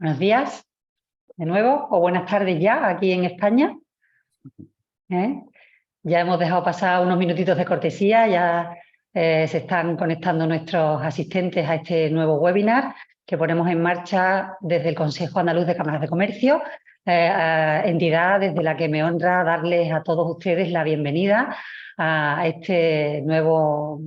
Buenos días, de nuevo, o buenas tardes ya, aquí en España. Ya hemos dejado pasar unos minutitos de cortesía, ya se están conectando nuestros asistentes a este nuevo webinar que ponemos en marcha desde el Consejo Andaluz de Cámaras de Comercio, entidad desde la que me honra darles a todos ustedes la bienvenida a este nuevo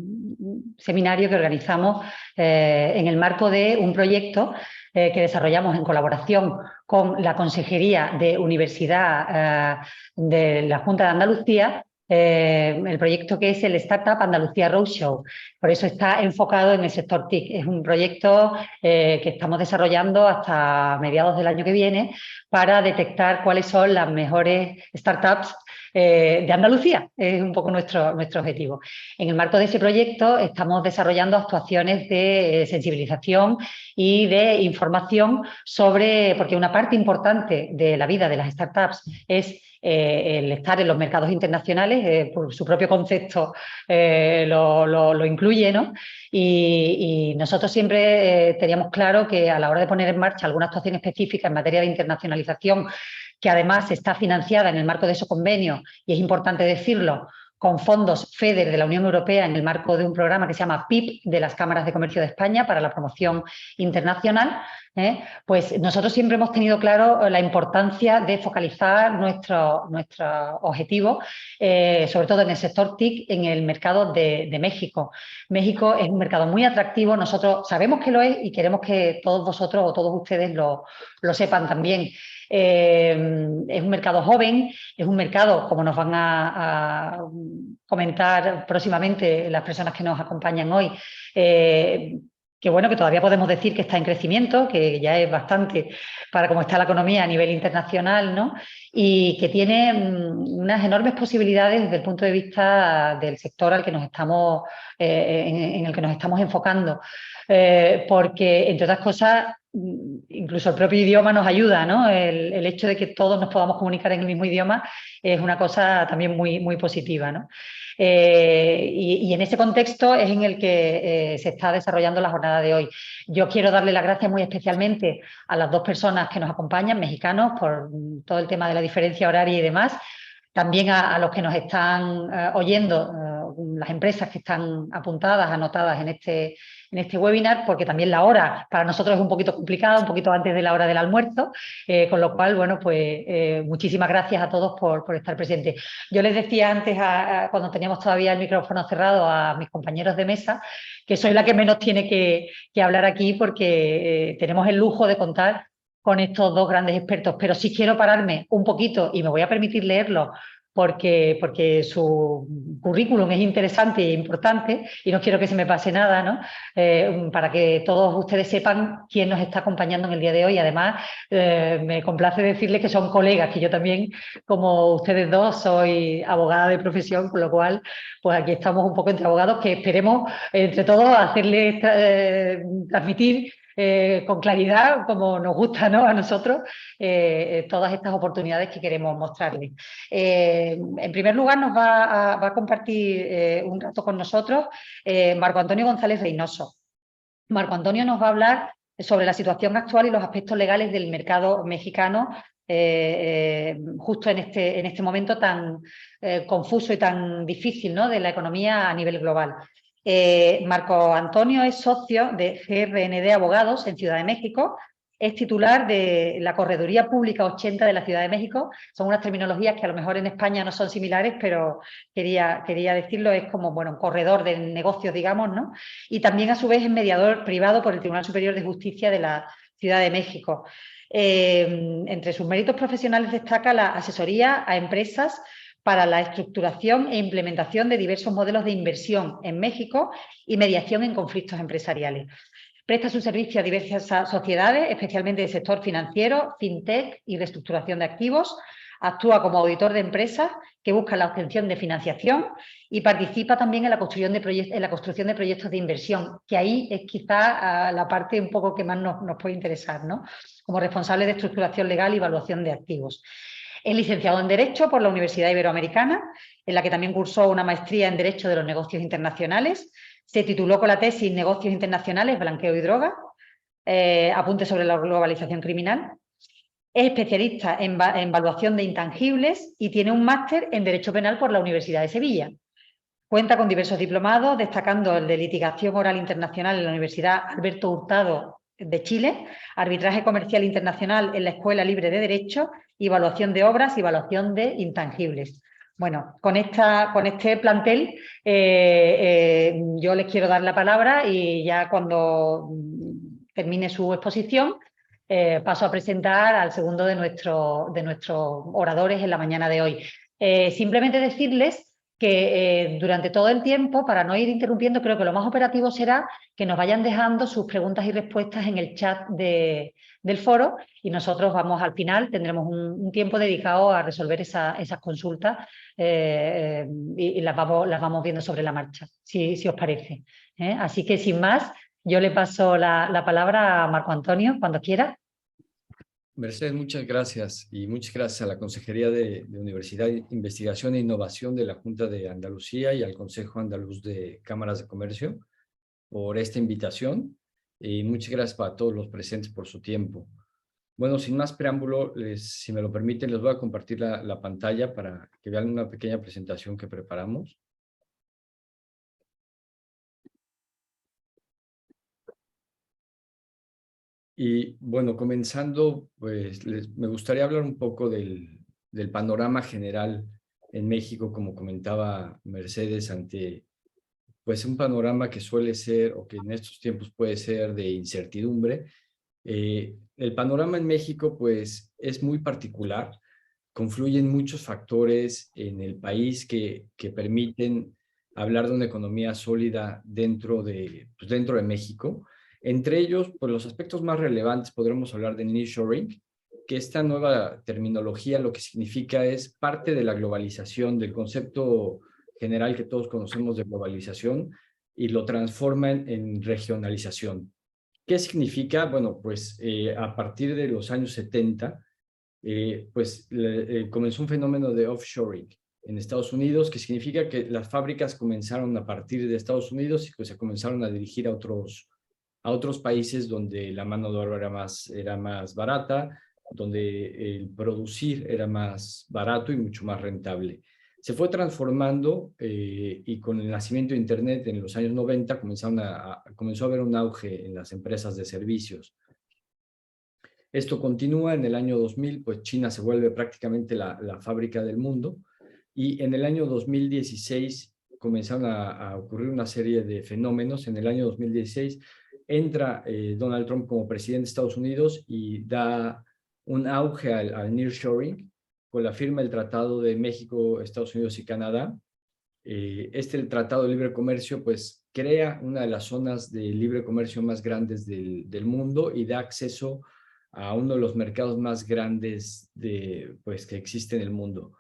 seminario que organizamos en el marco de un proyecto que desarrollamos en colaboración con la Consejería de Universidad de la Junta de Andalucía, el proyecto que es el Startup Andalucía Roadshow. Por eso está enfocado en el sector TIC. Es un proyecto que estamos desarrollando hasta mediados del año que viene para detectar cuáles son las mejores startups de Andalucía. Es un poco nuestro objetivo. En el marco de ese proyecto estamos desarrollando actuaciones de sensibilización y de información sobre, porque una parte importante de la vida de las startups es el estar en los mercados internacionales, por su propio concepto lo incluye, ¿no? Y nosotros siempre teníamos claro que a la hora de poner en marcha alguna actuación específica en materia de internacionalización, que además está financiada en el marco de esos convenios, y es importante decirlo, con fondos FEDER de la Unión Europea en el marco de un programa que se llama PIP de las Cámaras de Comercio de España para la promoción internacional, pues nosotros siempre hemos tenido claro la importancia de focalizar nuestro objetivo, sobre todo en el sector TIC, en el mercado de México. México es un mercado muy atractivo, nosotros sabemos que lo es y queremos que todos vosotros o todos ustedes lo sepan también. Es un mercado joven, es un mercado, como nos van a comentar próximamente las personas que nos acompañan hoy, que bueno, que todavía podemos decir que está en crecimiento, que ya es bastante para cómo está la economía a nivel internacional, ¿no? Y que tiene unas enormes posibilidades desde el punto de vista del sector al que nos estamos, en el que nos estamos enfocando. Porque, entre otras cosas, incluso el propio idioma nos ayuda, ¿no? El hecho de que todos nos podamos comunicar en el mismo idioma es una cosa también muy positiva, ¿no? Y en ese contexto es en el que se está desarrollando la jornada de hoy. Yo quiero darle las gracias muy especialmente a las dos personas que nos acompañan, mexicanos, por todo el tema de la diferencia horaria y demás. También a los que nos están oyendo, las empresas que están apuntadas, anotadas en este webinar, porque también la hora para nosotros es un poquito complicada, un poquito antes de la hora del almuerzo, con lo cual, bueno, pues muchísimas gracias a todos por estar presentes. Yo les decía antes, cuando teníamos todavía el micrófono cerrado, a mis compañeros de mesa, que soy la que menos tiene que hablar aquí, porque tenemos el lujo de contar con estos dos grandes expertos, pero sí quiero pararme un poquito y me voy a permitir leerlo porque su currículum es interesante e importante y no quiero que se me pase nada, ¿no? Para que todos ustedes sepan quién nos está acompañando en el día de hoy. Además, me complace decirles que son colegas, que yo también, como ustedes dos, soy abogada de profesión, con lo cual, pues aquí estamos un poco entre abogados, que esperemos entre todos hacerles transmitir con claridad, como nos gusta, ¿no?, a nosotros, todas estas oportunidades que queremos mostrarles. En primer lugar, nos va a compartir un rato con nosotros Marco Antonio González Reynoso. Marco Antonio nos va a hablar sobre la situación actual y los aspectos legales del mercado mexicano, justo en este momento tan confuso y tan difícil, ¿no?, de la economía a nivel global. Marco Antonio es socio de GRND Abogados en Ciudad de México, es titular de la Correduría Pública 80 de la Ciudad de México. Son unas terminologías que a lo mejor en España no son similares, pero quería decirlo, es como, bueno, un corredor de negocios, digamos, ¿no? Y también a su vez es mediador privado por el Tribunal Superior de Justicia de la Ciudad de México. Entre sus méritos profesionales destaca la asesoría a empresas para la estructuración e implementación de diversos modelos de inversión en México y mediación en conflictos empresariales. Presta su servicio a diversas sociedades, especialmente del sector financiero, fintech y reestructuración de activos. Actúa como auditor de empresas que buscan la obtención de financiación y participa también en la construcción de proyectos de inversión, que ahí es quizá la parte un poco que más nos puede interesar, ¿no?, como responsable de estructuración legal y evaluación de activos. Es licenciado en Derecho por la Universidad Iberoamericana, en la que también cursó una maestría en Derecho de los Negocios Internacionales. Se tituló con la tesis Negocios Internacionales, Blanqueo y Droga. apuntes sobre la globalización criminal. Es especialista en evaluación de intangibles y tiene un máster en Derecho Penal por la Universidad de Sevilla. Cuenta con diversos diplomados, destacando el de Litigación Oral Internacional en la Universidad Alberto Hurtado de Chile, Arbitraje Comercial Internacional en la Escuela Libre de Derecho, Evaluación de Obras y Evaluación de Intangibles. Bueno, con este plantel yo les quiero dar la palabra y ya cuando termine su exposición paso a presentar al segundo de nuestros oradores en la mañana de hoy. Simplemente decirles que durante todo el tiempo, para no ir interrumpiendo, creo que lo más operativo será que nos vayan dejando sus preguntas y respuestas en el chat del foro y nosotros vamos al final, tendremos un tiempo dedicado a resolver esas consultas y las vamos viendo sobre la marcha, si os parece. Así que sin más, yo le paso la palabra a Marco Antonio, cuando quiera. Mercedes, muchas gracias y muchas gracias a la Consejería de Universidad, Investigación e Innovación de la Junta de Andalucía y al Consejo Andaluz de Cámaras de Comercio por esta invitación y muchas gracias para todos los presentes por su tiempo. Bueno, sin más preámbulo, si me lo permiten, les voy a compartir la pantalla para que vean una pequeña presentación que preparamos. Y bueno, comenzando, pues me gustaría hablar un poco del panorama general en México, como comentaba Mercedes, ante pues un panorama que suele ser, o que en estos tiempos puede ser de incertidumbre. El panorama en México pues es muy particular, confluyen muchos factores en el país que permiten hablar de una economía sólida dentro de México. Entre ellos, pues los aspectos más relevantes podremos hablar de nearshoring, que esta nueva terminología lo que significa es parte de la globalización, del concepto general que todos conocemos de globalización, y lo transforma en regionalización. ¿Qué significa? Bueno, pues a partir de los años 70, comenzó un fenómeno de offshoring en Estados Unidos, que significa que las fábricas comenzaron a partir de Estados Unidos y pues se comenzaron a dirigir a otros países donde la mano de obra era más barata, donde el producir era más barato y mucho más rentable. Se fue transformando y con el nacimiento de Internet en los años 90 comenzó a haber un auge en las empresas de servicios. Esto continúa en el año 2000, pues China se vuelve prácticamente la fábrica del mundo, y en el año 2016 comenzaron a ocurrir una serie de fenómenos. En el año 2016 entra Donald Trump como presidente de Estados Unidos y da un auge al nearshoring con la firma del Tratado de México, Estados Unidos y Canadá. El Tratado de Libre Comercio pues crea una de las zonas de libre comercio más grandes del mundo y da acceso a uno de los mercados más grandes que existe en el mundo.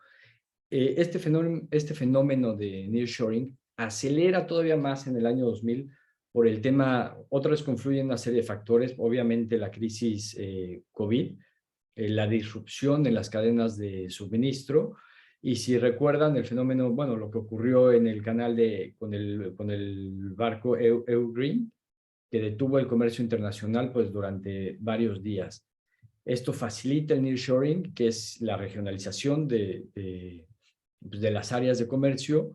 Este fenómeno de nearshoring acelera todavía más en el año 2000 por el tema. Otra vez confluyen una serie de factores, obviamente la crisis COVID, la disrupción en las cadenas de suministro, y si recuerdan el fenómeno, bueno, lo que ocurrió en el canal con el barco Green, que detuvo el comercio internacional pues durante varios días. Esto facilita el nearshoring, que es la regionalización de las áreas de comercio,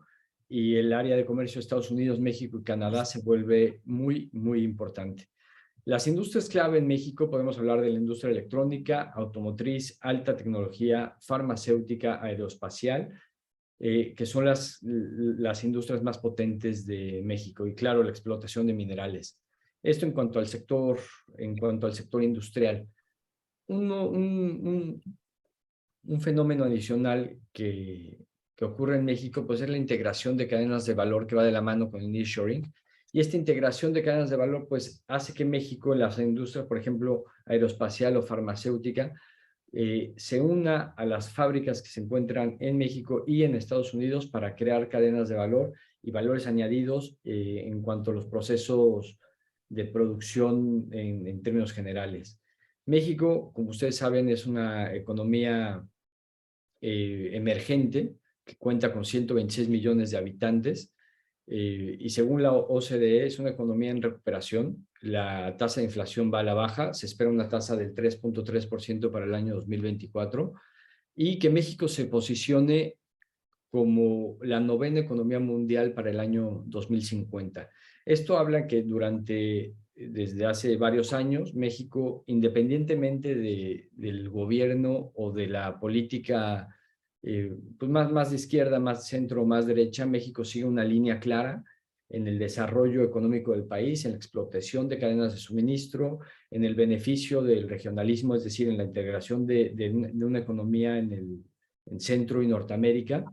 y el área de comercio de Estados Unidos, México y Canadá se vuelve muy, muy importante. Las industrias clave en México, podemos hablar de la industria electrónica, automotriz, alta tecnología, farmacéutica, aeroespacial, que son las industrias más potentes de México, y claro, la explotación de minerales. Esto en cuanto al sector industrial. Un fenómeno adicional que ocurre en México pues es la integración de cadenas de valor, que va de la mano con el nearshoring. Y esta integración de cadenas de valor pues hace que México, en las industrias, por ejemplo, aeroespacial o farmacéutica, se una a las fábricas que se encuentran en México y en Estados Unidos para crear cadenas de valor y valores añadidos en cuanto a los procesos de producción en términos generales. México, como ustedes saben, es una economía emergente que cuenta con 126 millones de habitantes. y según la OCDE es una economía en recuperación. La tasa de inflación va a la baja, se espera una tasa del 3.3% para el año 2024 y que México se posicione como la novena economía mundial para el año 2050. Esto habla que desde hace varios años, México, independientemente del gobierno o de la política pues más de izquierda, más centro, más derecha, México sigue una línea clara en el desarrollo económico del país, en la explotación de cadenas de suministro, en el beneficio del regionalismo, es decir, en la integración de una economía en Centro y Norteamérica,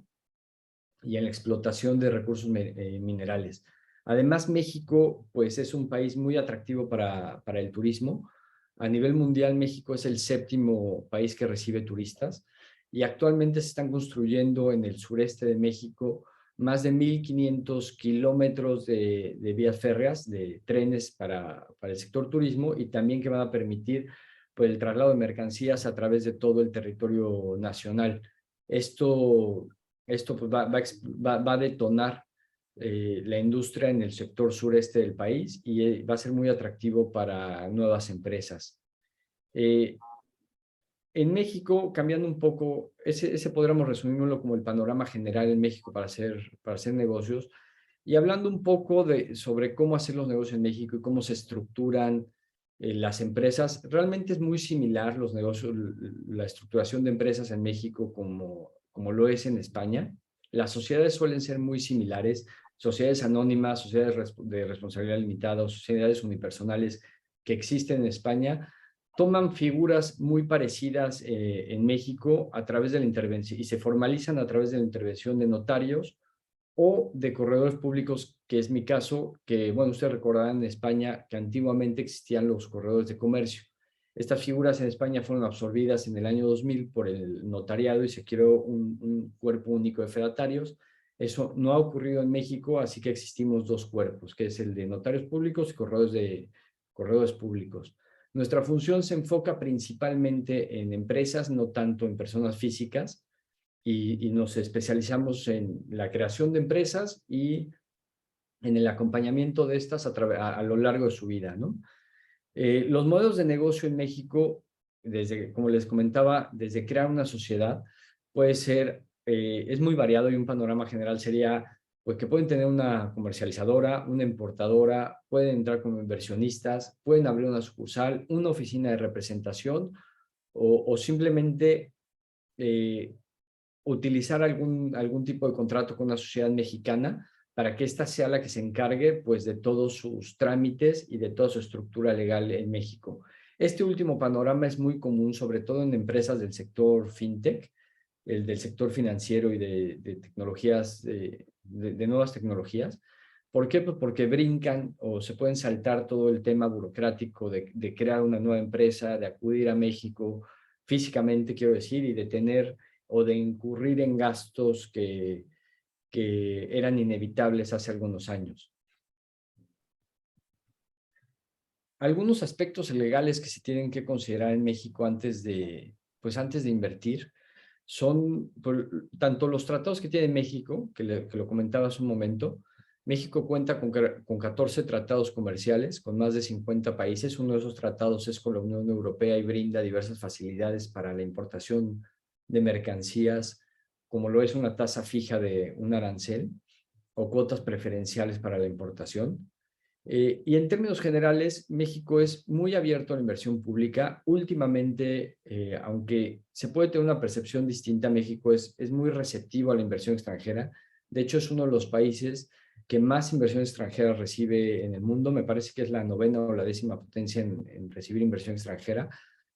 y en la explotación de recursos minerales. Además, México pues, es un país muy atractivo para el turismo. A nivel mundial, México es el 7º país que recibe turistas y actualmente se están construyendo en el sureste de México más de 1,500 kilómetros de vías férreas, de trenes para el sector turismo y también que van a permitir pues, el traslado de mercancías a través de todo el territorio nacional. Esto pues, va a detonar la industria en el sector sureste del país y va a ser muy atractivo para nuevas empresas. En México, cambiando un poco, ese podríamos resumirlo como el panorama general en México para hacer negocios, y hablando un poco sobre cómo hacer los negocios en México y cómo se estructuran las empresas. Realmente es muy similar los negocios, la estructuración de empresas en México como lo es en España. Las sociedades suelen ser muy similares, sociedades anónimas, sociedades de responsabilidad limitada, sociedades unipersonales que existen en España, toman figuras muy parecidas en México a través de la intervención y se formalizan a través de la intervención de notarios o de corredores públicos, que es mi caso, que, bueno, ustedes recordarán en España que antiguamente existían los corredores de comercio. Estas figuras en España fueron absorbidas en el año 2000 por el notariado y se creó un cuerpo único de fedatarios. Eso no ha ocurrido en México, así que existimos dos cuerpos, que es el de notarios públicos y corredores públicos. Nuestra función se enfoca principalmente en empresas, no tanto en personas físicas, y nos especializamos en la creación de empresas y en el acompañamiento de estas a lo largo de su vida, ¿no? Los modelos de negocio en México, como les comentaba, desde crear una sociedad, puede ser, es muy variado y un panorama general sería pues que pueden tener una comercializadora, una importadora, pueden entrar como inversionistas, pueden abrir una sucursal, una oficina de representación o simplemente utilizar algún tipo de contrato con una sociedad mexicana para que ésta sea la que se encargue pues, de todos sus trámites y de toda su estructura legal en México. Este último panorama es muy común, sobre todo en empresas del sector fintech, el del sector financiero y de tecnologías, de nuevas tecnologías. ¿Por qué? Pues porque brincan o se pueden saltar todo el tema burocrático de crear una nueva empresa, de acudir a México físicamente, quiero decir, y de tener o de incurrir en gastos que eran inevitables hace algunos años. Algunos aspectos legales que se tienen que considerar en México antes de invertir son tanto los tratados que tiene México, que lo comentaba hace un momento. México cuenta con 14 tratados comerciales con más de 50 países. Uno de esos tratados es con la Unión Europea y brinda diversas facilidades para la importación de mercancías, como lo es una tasa fija de un arancel o cuotas preferenciales para la importación. Y en términos generales, México es muy abierto a la inversión pública. Últimamente, aunque se puede tener una percepción distinta, México es muy receptivo a la inversión extranjera. De hecho, es uno de los países que más inversión extranjera recibe en el mundo. Me parece que es la 9ª o la 10ª potencia en recibir inversión extranjera.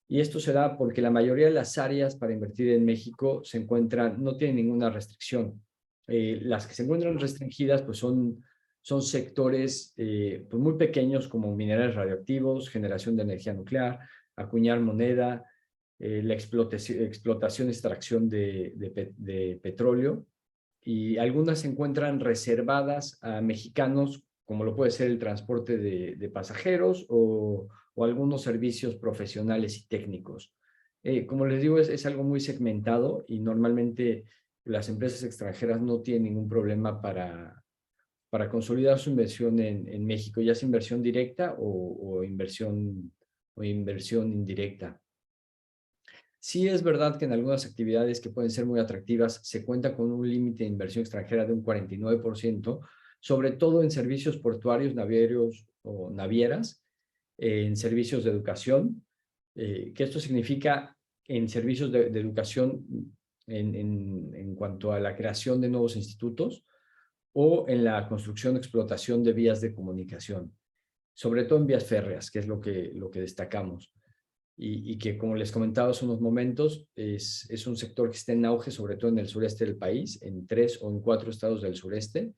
Y esto se da porque la mayoría de las áreas para invertir en México no tienen ninguna restricción. Las que se encuentran restringidas pues son sectores pues muy pequeños como minerales radioactivos, generación de energía nuclear, acuñar moneda, la explotación y extracción de petróleo, y algunas se encuentran reservadas a mexicanos, como lo puede ser el transporte de pasajeros o algunos servicios profesionales y técnicos. Como les digo, es algo muy segmentado y normalmente las empresas extranjeras no tienen ningún problema para para consolidar su inversión en México, ya sea inversión directa o inversión indirecta. Sí es verdad que en algunas actividades que pueden ser muy atractivas se cuenta con un límite de inversión extranjera de un 49%, sobre todo en servicios portuarios, navieros o navieras, en servicios de educación, que esto significa en servicios de educación en cuanto a la creación de nuevos institutos o en la construcción o explotación de vías de comunicación, sobre todo en vías férreas, que es lo que destacamos. Y que, como les comentaba hace unos momentos, es un sector que está en auge, sobre todo en el sureste del país, en 3 o en 4 estados del sureste,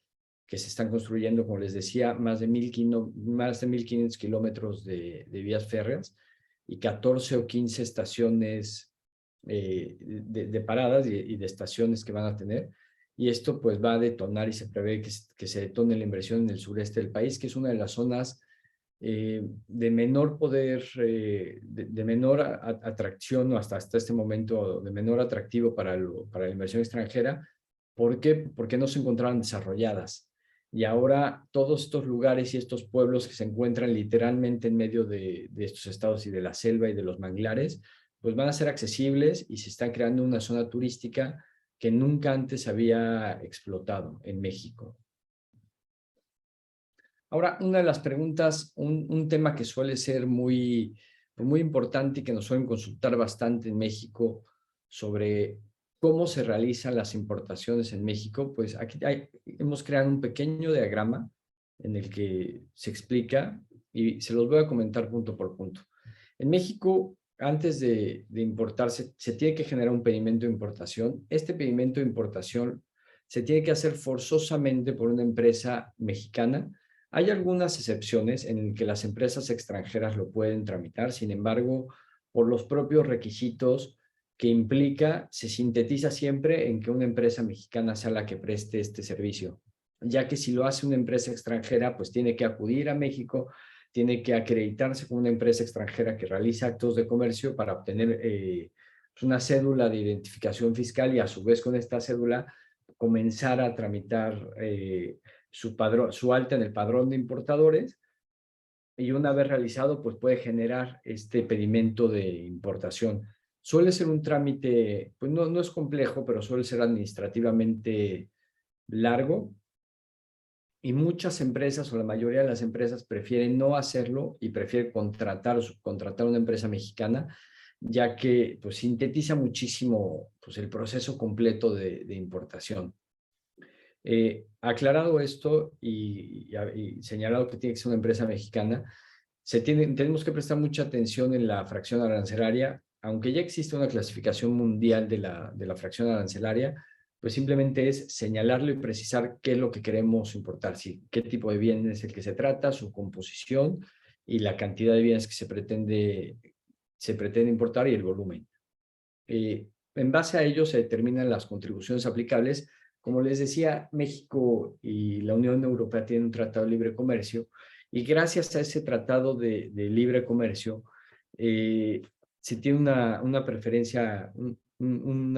que se están construyendo, como les decía, más de 1,500 kilómetros de vías férreas y 14 o 15 estaciones de paradas y de estaciones que van a tener. Y esto pues va a detonar y se prevé que se detone la inversión en el sureste del país, que es una de las zonas de menor poder, de menor atracción, o hasta este momento de menor atractivo para la inversión extranjera. ¿Por qué? Porque no se encontraban desarrolladas. Y ahora todos estos lugares y estos pueblos que se encuentran literalmente en medio de estos estados y de la selva y de los manglares, pues van a ser accesibles y se está creando una zona turística que nunca antes había explotado en México. Ahora, una de las preguntas, un tema que suele ser muy importante y que nos suelen consultar bastante en México sobre cómo se realizan las importaciones en México, pues aquí hemos creado un pequeño diagrama en el que se explica y se los voy a comentar punto por punto. En México, antes de importarse, se tiene que generar un pedimento de importación. Este pedimento de importación se tiene que hacer forzosamente por una empresa mexicana. Hay algunas excepciones en que las empresas extranjeras lo pueden tramitar, sin embargo, por los propios requisitos que implica, se sintetiza siempre en que una empresa mexicana sea la que preste este servicio, ya que si lo hace una empresa extranjera, pues tiene que acudir a México, tiene que acreditarse como una empresa extranjera que realiza actos de comercio para obtener una cédula de identificación fiscal y a su vez con esta cédula comenzar a tramitar su alta en el padrón de importadores, y una vez realizado, pues puede generar este pedimento de importación. Suele ser un trámite, pues no es complejo, pero suele ser administrativamente largo, y muchas empresas o la mayoría de las empresas prefieren no hacerlo y prefieren contratar o subcontratar a una empresa mexicana, ya que pues sintetiza muchísimo pues, el proceso completo de importación. Aclarado esto y señalado que tiene que ser una empresa mexicana, tenemos que prestar mucha atención en la fracción arancelaria. Aunque ya existe una clasificación mundial de la fracción arancelaria, pues simplemente es señalarlo y precisar qué es lo que queremos importar, qué tipo de bien es el que se trata, su composición y la cantidad de bienes que se pretende importar y el volumen. En base a ello se determinan las contribuciones aplicables. Como les decía, México y la Unión Europea tienen un tratado de libre comercio, y gracias a ese tratado de libre comercio se tiene una preferencia, un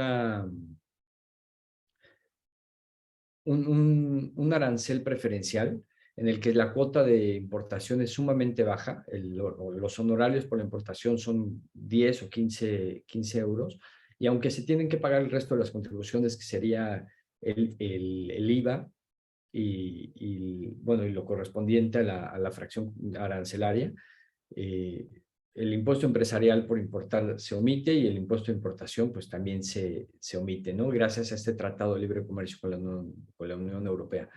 arancel preferencial en el que la cuota de importación es sumamente baja. Los honorarios por la importación son 10 o 15 euros, y aunque se tienen que pagar el resto de las contribuciones, que sería el IVA y lo correspondiente a la fracción arancelaria, el impuesto empresarial por importar se omite, y el impuesto de importación pues también se omite, ¿no? Gracias a este Tratado de Libre Comercio con la Unión Europea.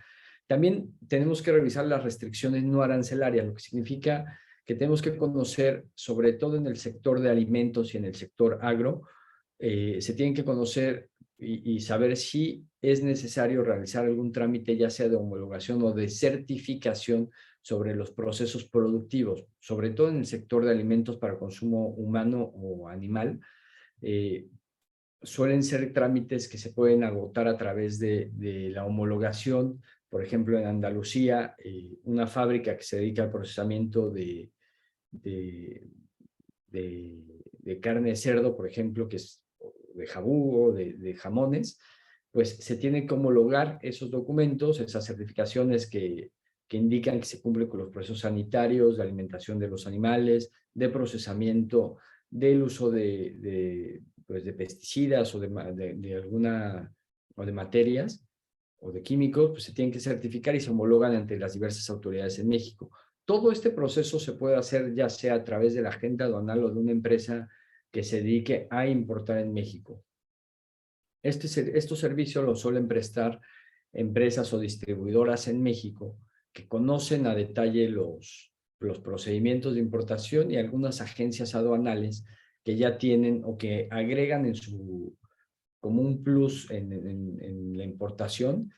También tenemos que revisar las restricciones no arancelarias, lo que significa que tenemos que conocer, sobre todo en el sector de alimentos y en el sector agro, se tienen que conocer y saber si es necesario realizar algún trámite, ya sea de homologación o de certificación, sobre los procesos productivos, sobre todo en el sector de alimentos para consumo humano o animal. Suelen ser trámites que se pueden agotar a través de la homologación. Por ejemplo, en Andalucía, una fábrica que se dedica al procesamiento de carne de cerdo, por ejemplo, que es de jabú o de jamones, pues se tienen que homologar esos documentos, esas certificaciones que indican que se cumple con los procesos sanitarios, de alimentación de los animales, de procesamiento, del uso de pesticidas o de alguna, o de materias o de químicos, pues se tienen que certificar y se homologan ante las diversas autoridades en México. Todo este proceso se puede hacer ya sea a través de la agente aduanal o de una empresa que se dedique a importar en México. Estos servicios los suelen prestar empresas o distribuidoras en México que conocen a detalle los procedimientos de importación, y algunas agencias aduanales que ya tienen o que agregan como un plus en la importación,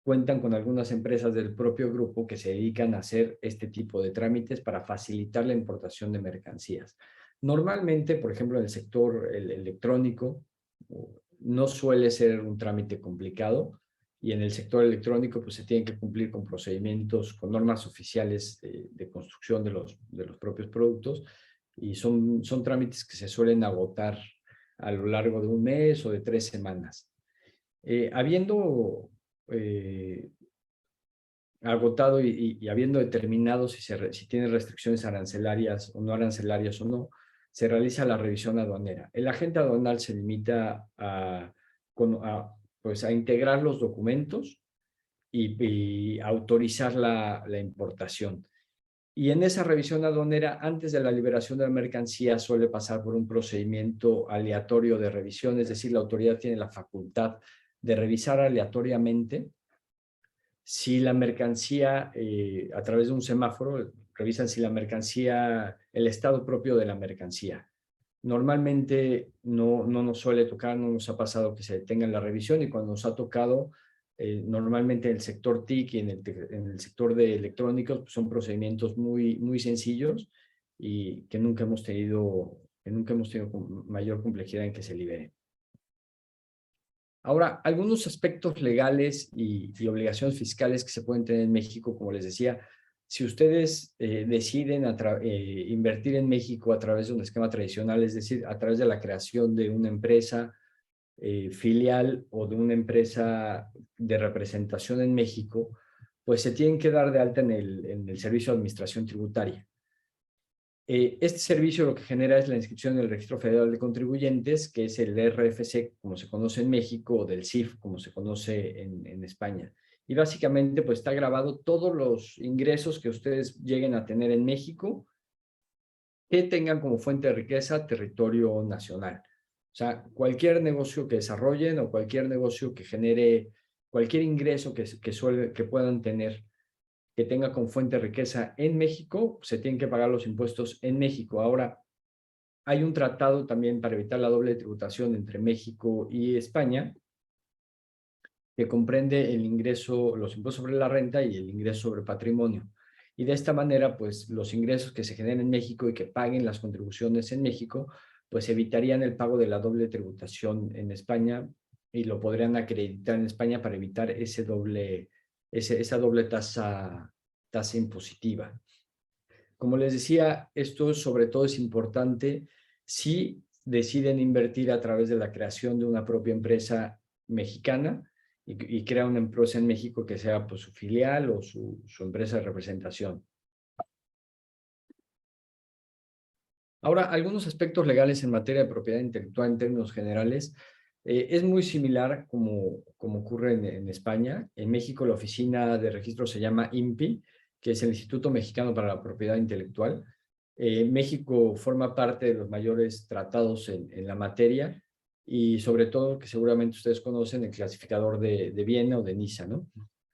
cuentan con algunas empresas del propio grupo que se dedican a hacer este tipo de trámites para facilitar la importación de mercancías. Normalmente, por ejemplo, en el sector electrónico, no suele ser un trámite complicado, y en el sector electrónico pues se tienen que cumplir con procedimientos, con normas oficiales de construcción de los propios productos, y son trámites que se suelen agotar a lo largo de un mes o de 3 semanas. Habiendo agotado y habiendo determinado si tiene restricciones arancelarias o no, se realiza la revisión aduanera. El agente aduanal se limita pues a integrar los documentos y autorizar la importación. Y en esa revisión aduanera, antes de la liberación de la mercancía, suele pasar por un procedimiento aleatorio de revisión, es decir, la autoridad tiene la facultad de revisar aleatoriamente si la mercancía, a través de un semáforo, revisan si la mercancía, el estado propio de la mercancía. Normalmente no nos suele tocar, no nos ha pasado que se detenga la revisión, y cuando nos ha tocado, normalmente en el sector TIC y en el sector de electrónicos, pues son procedimientos muy sencillos y que nunca hemos tenido mayor complejidad en que se libere. Ahora, algunos aspectos legales y obligaciones fiscales que se pueden tener en México, como les decía, si ustedes deciden invertir en México a través de un esquema tradicional, es decir, a través de la creación de una empresa filial o de una empresa de representación en México, pues se tienen que dar de alta en el Servicio de Administración Tributaria. Este servicio lo que genera es la inscripción en el Registro Federal de Contribuyentes, que es el RFC, como se conoce en México, o del CIF, como se conoce en España. Y básicamente pues está grabado todos los ingresos que ustedes lleguen a tener en México, que tengan como fuente de riqueza territorio nacional. O sea, cualquier negocio que desarrollen o cualquier negocio que genere, cualquier ingreso que puedan tener, que tenga como fuente de riqueza en México, se tienen que pagar los impuestos en México. Ahora, hay un tratado también para evitar la doble tributación entre México y España, que comprende el ingreso, los impuestos sobre la renta y el ingreso sobre patrimonio. Y de esta manera, pues los ingresos que se generen en México y que paguen las contribuciones en México, pues evitarían el pago de la doble tributación en España, y lo podrían acreditar en España para evitar esa doble tasa impositiva. Como les decía, esto sobre todo es importante si deciden invertir a través de la creación de una propia empresa mexicana y crear una empresa en México que sea pues, su filial o su empresa de representación. Ahora, algunos aspectos legales en materia de propiedad intelectual en términos generales. Es muy similar como ocurre en España. En México la oficina de registro se llama INPI, que es el Instituto Mexicano para la Propiedad Intelectual. México forma parte de los mayores tratados en la materia, y sobre todo, que seguramente ustedes conocen, el clasificador de Viena o de Niza, ¿no?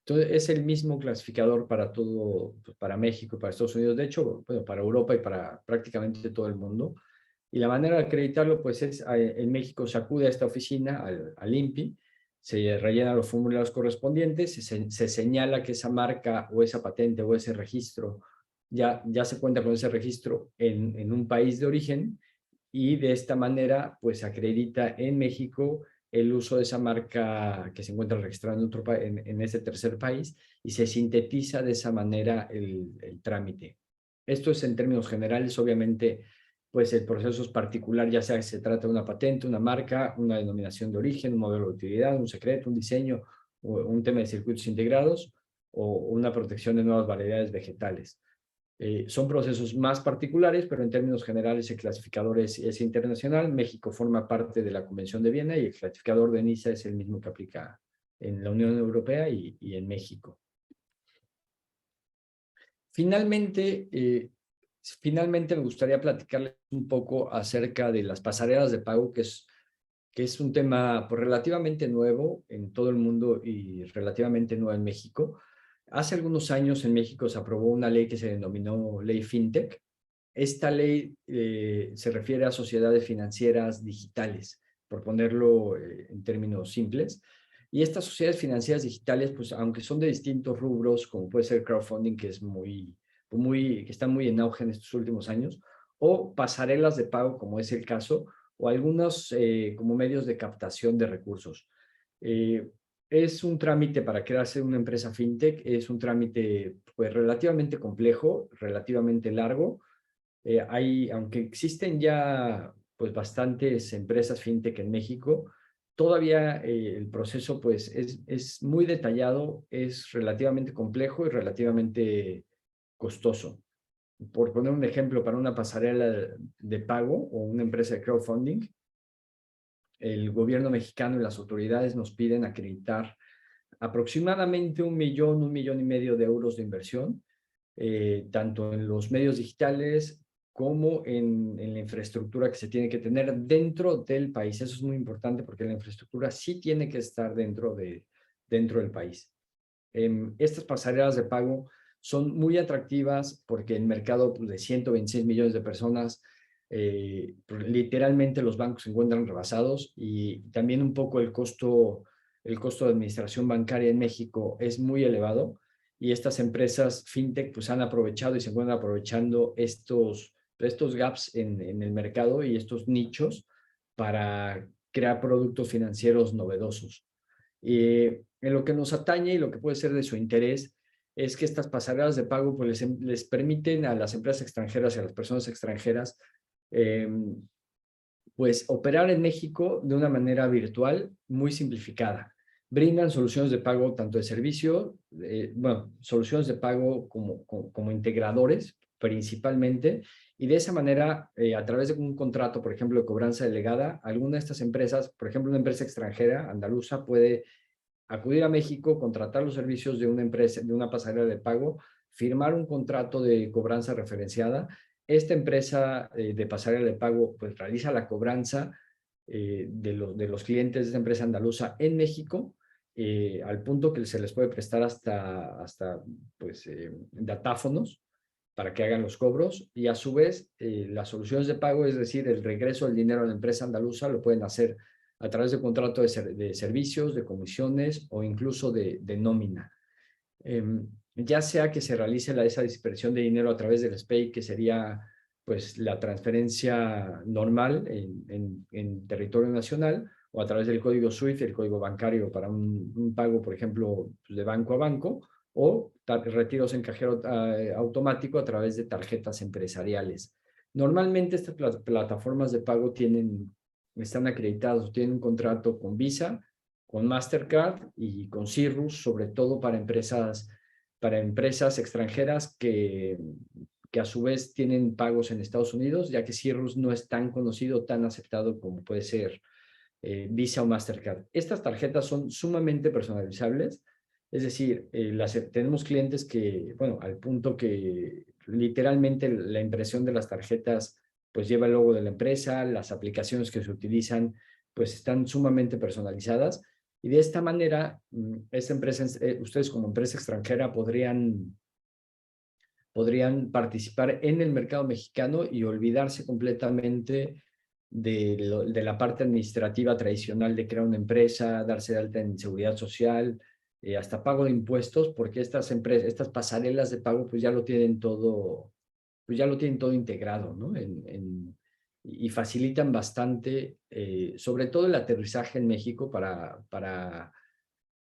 Entonces, es el mismo clasificador para todo, pues, para México, para Estados Unidos, de hecho, bueno, para Europa y para prácticamente todo el mundo. Y la manera de acreditarlo, pues es, en México se acude a esta oficina, al INPI, se rellenan los formularios correspondientes, se señala que esa marca o esa patente o ese registro, ya se cuenta con ese registro en un país de origen, y de esta manera, pues acredita en México el uso de esa marca que se encuentra registrada en ese tercer país, y se sintetiza de esa manera el trámite. Esto es en términos generales. Obviamente, pues el proceso es particular, ya sea que se trata de una patente, una marca, una denominación de origen, un modelo de utilidad, un secreto, un diseño, o un tema de circuitos integrados, o una protección de nuevas variedades vegetales. Son procesos más particulares, pero en términos generales el clasificador es internacional. México forma parte de la Convención de Viena y el clasificador de NISA es el mismo que aplica en la Unión Europea y en México. Finalmente, me gustaría platicarles un poco acerca de las pasarelas de pago, que es un tema pues, relativamente nuevo en todo el mundo y relativamente nuevo en México. Hace algunos años en México se aprobó una ley que se denominó Ley FinTech. Esta ley se refiere a sociedades financieras digitales, por ponerlo en términos simples. Y estas sociedades financieras digitales, pues aunque son de distintos rubros, como puede ser crowdfunding, que que está muy en auge en estos últimos años, o pasarelas de pago, como es el caso, o algunos como medios de captación de recursos. Es un trámite para crearse una empresa fintech, es un trámite pues relativamente complejo, relativamente largo. Aunque existen ya pues bastantes empresas fintech en México, todavía el proceso pues es muy detallado, es relativamente complejo y relativamente costoso. Por poner un ejemplo, para una pasarela de pago o una empresa de crowdfunding, el gobierno mexicano y las autoridades nos piden acreditar aproximadamente 1,5 millones de euros de inversión, tanto en los medios digitales como en la infraestructura que se tiene que tener dentro del país. Eso es muy importante porque la infraestructura sí tiene que estar dentro del país. Estas pasarelas de pago son muy atractivas porque el mercado pues, de 126 millones de personas, literalmente los bancos se encuentran rebasados y también un poco el costo de administración bancaria en México es muy elevado y estas empresas fintech pues han aprovechado y se encuentran aprovechando estos gaps en el mercado y estos nichos para crear productos financieros novedosos. En lo que nos atañe y lo que puede ser de su interés es que estas pasarelas de pago pues, les permiten a las empresas extranjeras y a las personas extranjeras pues operar en México de una manera virtual muy simplificada. Brindan soluciones de pago tanto de servicio, soluciones de pago como integradores principalmente, y de esa manera, a través de un contrato, por ejemplo, de cobranza delegada, alguna de estas empresas, por ejemplo, una empresa extranjera, andaluza, puede acudir a México, contratar los servicios de una empresa, de una pasarela de pago, firmar un contrato de cobranza referenciada. Esta empresa de pasarela de pago pues realiza la cobranza de los clientes de esta empresa andaluza en México, al punto que se les puede prestar hasta pues, datáfonos para que hagan los cobros, y a su vez las soluciones de pago, es decir, el regreso del dinero a la empresa andaluza, lo pueden hacer a través de contrato de servicios, de comisiones o incluso de nómina. Ya sea que se realice esa dispersión de dinero a través del SPEI, que sería pues la transferencia normal en territorio nacional, o a través del código SWIFT, el código bancario para un pago, por ejemplo, de banco a banco, o retiros en cajero automático a través de tarjetas empresariales. Normalmente estas plataformas de pago están acreditados, tienen un contrato con Visa, con Mastercard y con Cirrus, sobre todo para empresas extranjeras que a su vez tienen pagos en Estados Unidos, ya que Cirrus no es tan conocido, tan aceptado como puede ser Visa o Mastercard. Estas tarjetas son sumamente personalizables, es decir, tenemos clientes que, bueno, al punto que literalmente la impresión de las tarjetas pues lleva el logo de la empresa, las aplicaciones que se utilizan pues están sumamente personalizadas, y de esta manera esta empresa, ustedes como empresa extranjera podrían participar en el mercado mexicano y olvidarse completamente de la parte administrativa tradicional de crear una empresa, darse de alta en seguridad social, hasta pago de impuestos, porque estas pasarelas de pago pues ya lo tienen todo, integrado, ¿no? Y facilitan bastante, sobre todo el aterrizaje en México para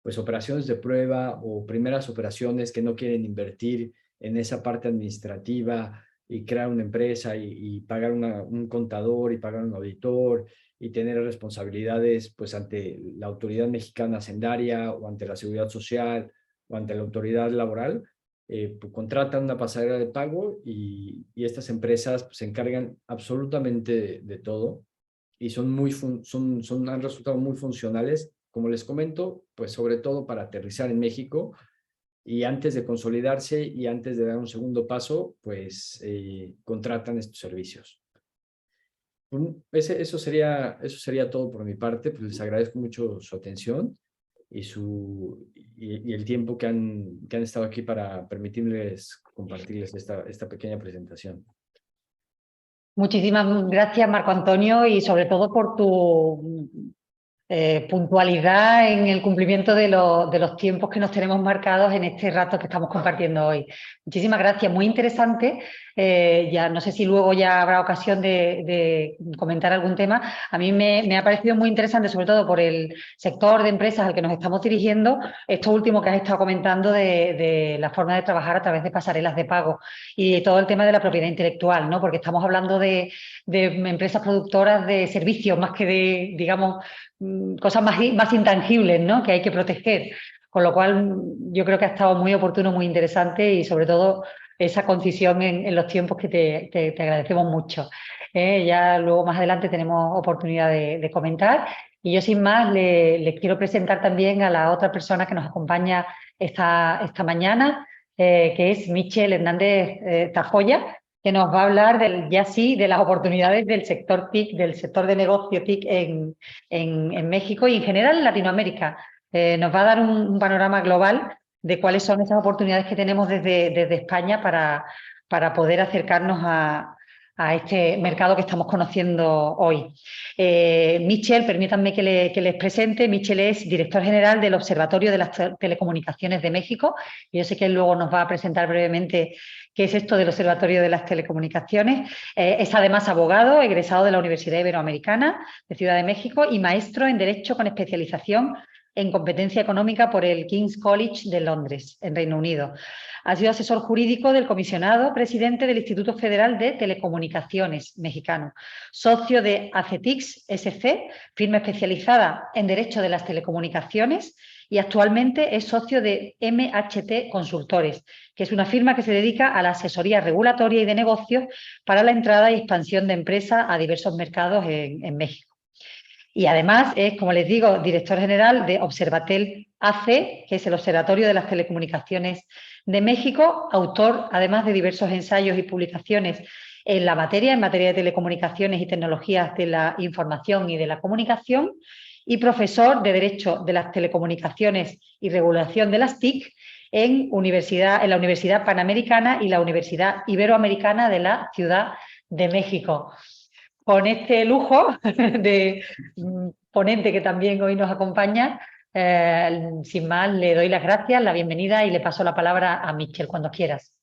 pues operaciones de prueba o primeras operaciones que no quieren invertir en esa parte administrativa y crear una empresa y pagar un contador y pagar un auditor y tener responsabilidades pues ante la autoridad mexicana hacendaria o ante la seguridad social o ante la autoridad laboral, pues, contratan una pasarela de pago y estas empresas pues, se encargan absolutamente de todo y han resultado muy funcionales, como les comento, pues sobre todo para aterrizar en México y antes de consolidarse y antes de dar un segundo paso, pues contratan estos servicios. Eso sería todo por mi parte, pues les agradezco mucho su atención y el tiempo que han estado aquí para permitirles compartirles esta pequeña presentación. Muchísimas gracias, Marco Antonio, y sobre todo por tu puntualidad en el cumplimiento de los tiempos que nos tenemos marcados en este rato que estamos compartiendo hoy. Muchísimas gracias, muy interesante. Ya no sé si luego ya habrá ocasión de comentar algún tema. A mí me ha parecido muy interesante, sobre todo por el sector de empresas al que nos estamos dirigiendo, esto último que has estado comentando de la forma de trabajar a través de pasarelas de pago y todo el tema de la propiedad intelectual, ¿no? Porque estamos hablando de empresas productoras de servicios más que de, digamos, cosas más intangibles, ¿no? Que hay que proteger. Con lo cual, yo creo que ha estado muy oportuno, muy interesante y sobre todo esa concisión en los tiempos que te agradecemos mucho. Ya luego más adelante tenemos oportunidad de comentar y yo sin más le quiero presentar también a la otra persona que nos acompaña esta mañana, que es Michel Hernández Tajoya, que nos va a hablar de las oportunidades del sector TIC, del sector de negocio TIC en México y en general en Latinoamérica. Nos va a dar un panorama global de cuáles son esas oportunidades que tenemos desde España para poder acercarnos a este mercado que estamos conociendo hoy. Michel, permítanme que les presente. Michel es director general del Observatorio de las Telecomunicaciones de México. Y yo sé que él luego nos va a presentar brevemente qué es esto del Observatorio de las Telecomunicaciones. Es además abogado, egresado de la Universidad Iberoamericana de Ciudad de México y maestro en Derecho con especialización en competencia económica por el King's College de Londres, en Reino Unido. Ha sido asesor jurídico del comisionado presidente del Instituto Federal de Telecomunicaciones mexicano, socio de ACETIX SC, firma especializada en Derecho de las Telecomunicaciones, y actualmente es socio de MHT Consultores, que es una firma que se dedica a la asesoría regulatoria y de negocios para la entrada y expansión de empresas a diversos mercados en México. Y además es, como les digo, director general de Observatel AC, que es el Observatorio de las Telecomunicaciones de México, autor además de diversos ensayos y publicaciones en materia de telecomunicaciones y tecnologías de la información y de la comunicación, y profesor de Derecho de las Telecomunicaciones y Regulación de las TIC en la Universidad Panamericana y la Universidad Iberoamericana de la Ciudad de México. Con este lujo de ponente que también hoy nos acompaña, sin más, le doy las gracias, la bienvenida y le paso la palabra a Michel cuando quieras.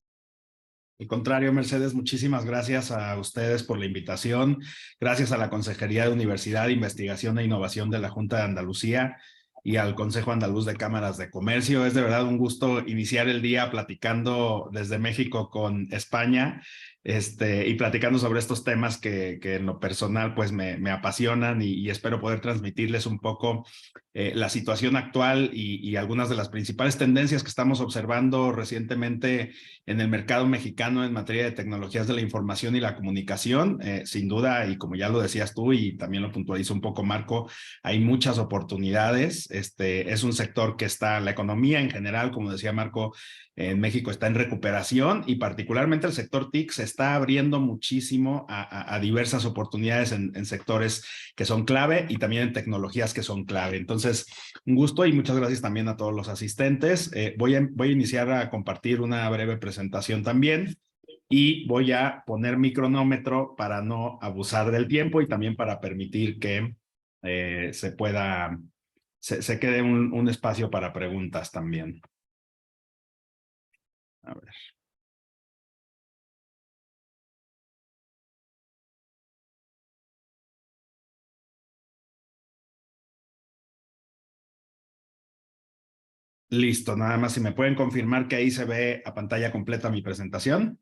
Al contrario, Mercedes, muchísimas gracias a ustedes por la invitación. Gracias a la Consejería de Universidad, Investigación e Innovación de la Junta de Andalucía y al Consejo Andaluz de Cámaras de Comercio. Es de verdad un gusto iniciar el día platicando desde México con España y platicando sobre estos temas que en lo personal pues me apasionan y espero poder transmitirles un poco la situación actual y algunas de las principales tendencias que estamos observando recientemente en el mercado mexicano en materia de tecnologías de la información y la comunicación. Sin duda, y como ya lo decías tú y también lo puntualizo un poco Marco, hay muchas oportunidades. Es un sector que la economía en general, como decía Marco, en México está en recuperación y particularmente el sector TIC se está abriendo muchísimo a diversas oportunidades en sectores que son clave y también en tecnologías que son clave. Entonces, un gusto y muchas gracias también a todos los asistentes. Voy a iniciar a compartir una breve presentación también y voy a poner mi cronómetro para no abusar del tiempo y también para permitir que se quede un espacio para preguntas también. A ver. Listo, nada más si me pueden confirmar que ahí se ve a pantalla completa mi presentación.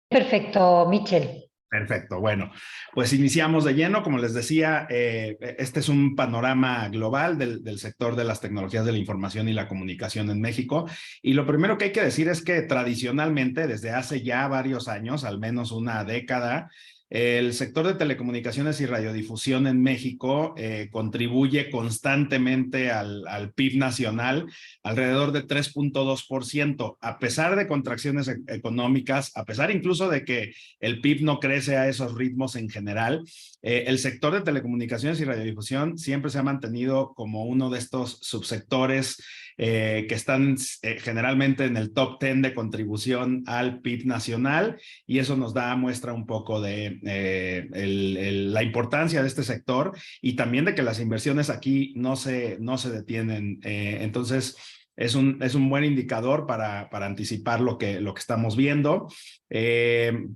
Perfecto, Michel. Perfecto, bueno, pues iniciamos de lleno. Como les decía, este es un panorama global del sector de las tecnologías de la información y la comunicación en México. Y lo primero que hay que decir es que tradicionalmente, desde hace ya varios años, al menos una década, el sector de telecomunicaciones y radiodifusión en México contribuye constantemente al PIB nacional, alrededor de 3.2%, a pesar de contracciones económicas, a pesar incluso de que el PIB no crece a esos ritmos en general. El sector de telecomunicaciones y radiodifusión siempre se ha mantenido como uno de estos subsectores que están generalmente en el top 10 de contribución al PIB nacional, y eso nos da muestra un poco de la importancia de este sector y también de que las inversiones aquí no se detienen. Entonces, es un buen indicador para anticipar lo que estamos viendo.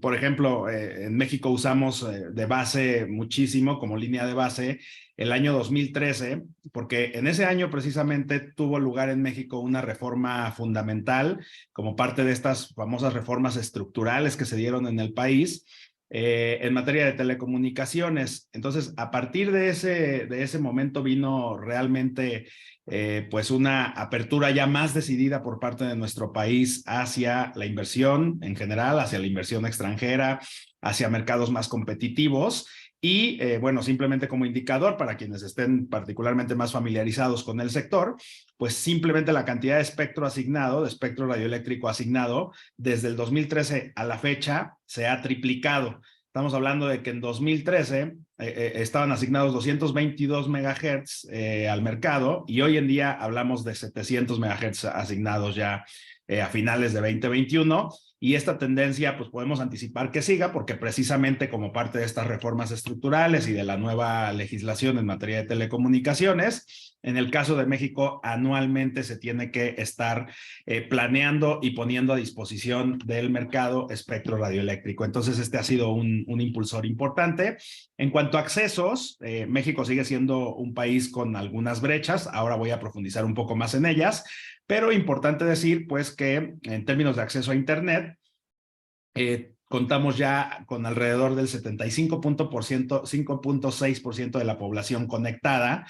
Por ejemplo, en México usamos de base muchísimo, como línea de base, el año 2013, porque en ese año precisamente tuvo lugar en México una reforma fundamental como parte de estas famosas reformas estructurales que se dieron en el país en materia de telecomunicaciones. Entonces, a partir de ese momento vino realmente pues una apertura ya más decidida por parte de nuestro país hacia la inversión en general, hacia la inversión extranjera, hacia mercados más competitivos. Y bueno, simplemente como indicador para quienes estén particularmente más familiarizados con el sector, pues simplemente la cantidad de espectro asignado, de espectro radioeléctrico asignado, desde el 2013 a la fecha se ha triplicado. Estamos hablando de que en 2013 estaban asignados 222 megahertz al mercado, y hoy en día hablamos de 700 megahertz asignados ya a finales de 2021. Y esta tendencia pues podemos anticipar que siga, porque precisamente como parte de estas reformas estructurales y de la nueva legislación en materia de telecomunicaciones, en el caso de México anualmente se tiene que estar planeando y poniendo a disposición del mercado espectro radioeléctrico. Entonces este ha sido un impulsor importante. En cuanto a accesos, México sigue siendo un país con algunas brechas. Ahora voy a profundizar un poco más en ellas. Pero importante decir, pues, que en términos de acceso a Internet, contamos ya con alrededor del 5.6% de la población conectada,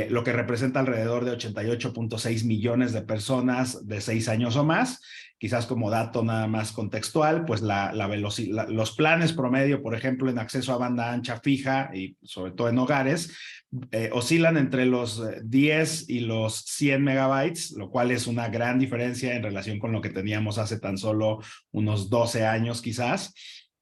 lo que representa alrededor de 88.6 millones de personas de 6 años o más. Quizás como dato nada más contextual, pues los planes promedio, por ejemplo, en acceso a banda ancha fija y sobre todo en hogares, oscilan entre los 10 y los 100 megabytes, lo cual es una gran diferencia en relación con lo que teníamos hace tan solo unos 12 años quizás.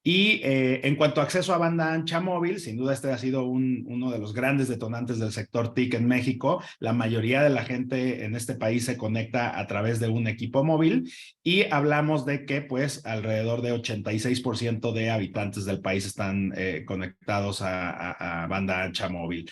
Y en cuanto a acceso a banda ancha móvil, sin duda este ha sido uno de los grandes detonantes del sector TIC en México. La mayoría de la gente en este país se conecta a través de un equipo móvil, y hablamos de que pues alrededor de 86% de habitantes del país están conectados a banda ancha móvil.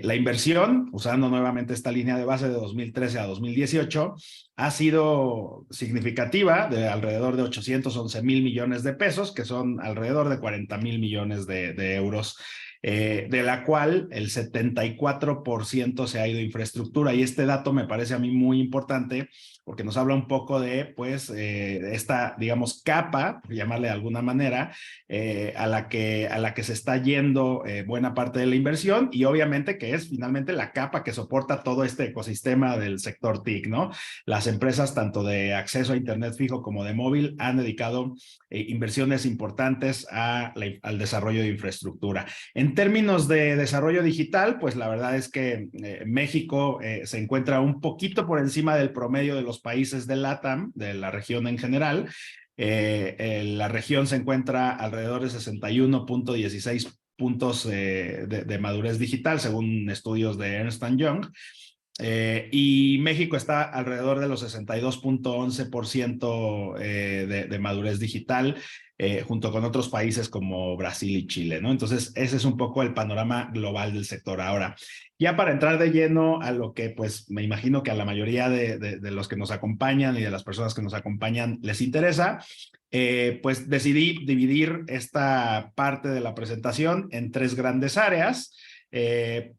La inversión, usando nuevamente esta línea de base de 2013 a 2018, ha sido significativa, de alrededor de 811,000 millones de pesos, que son alrededor de 40,000 millones de euros, de la cual el 74% se ha ido a infraestructura. Y este dato me parece a mí muy importante, porque nos habla un poco de, pues, esta, digamos, capa, por llamarle de alguna manera, a la que se está yendo buena parte de la inversión, y obviamente que es finalmente la capa que soporta todo este ecosistema del sector TIC, ¿no? Las empresas tanto de acceso a Internet fijo como de móvil han dedicado inversiones importantes al desarrollo de infraestructura. En términos de desarrollo digital, pues la verdad es que México se encuentra un poquito por encima del promedio de los países de LATAM, de la región en general. La región se encuentra alrededor de 61.16 puntos de madurez digital, según estudios de Ernst & Young. Y México está alrededor de los 62.11% de madurez digital, junto con otros países como Brasil y Chile, ¿no? Entonces, ese es un poco el panorama global del sector. Ahora, ya para entrar de lleno a lo que, pues, me imagino que a la mayoría de los que nos acompañan y de las personas que nos acompañan les interesa, pues decidí dividir esta parte de la presentación en 3 grandes áreas.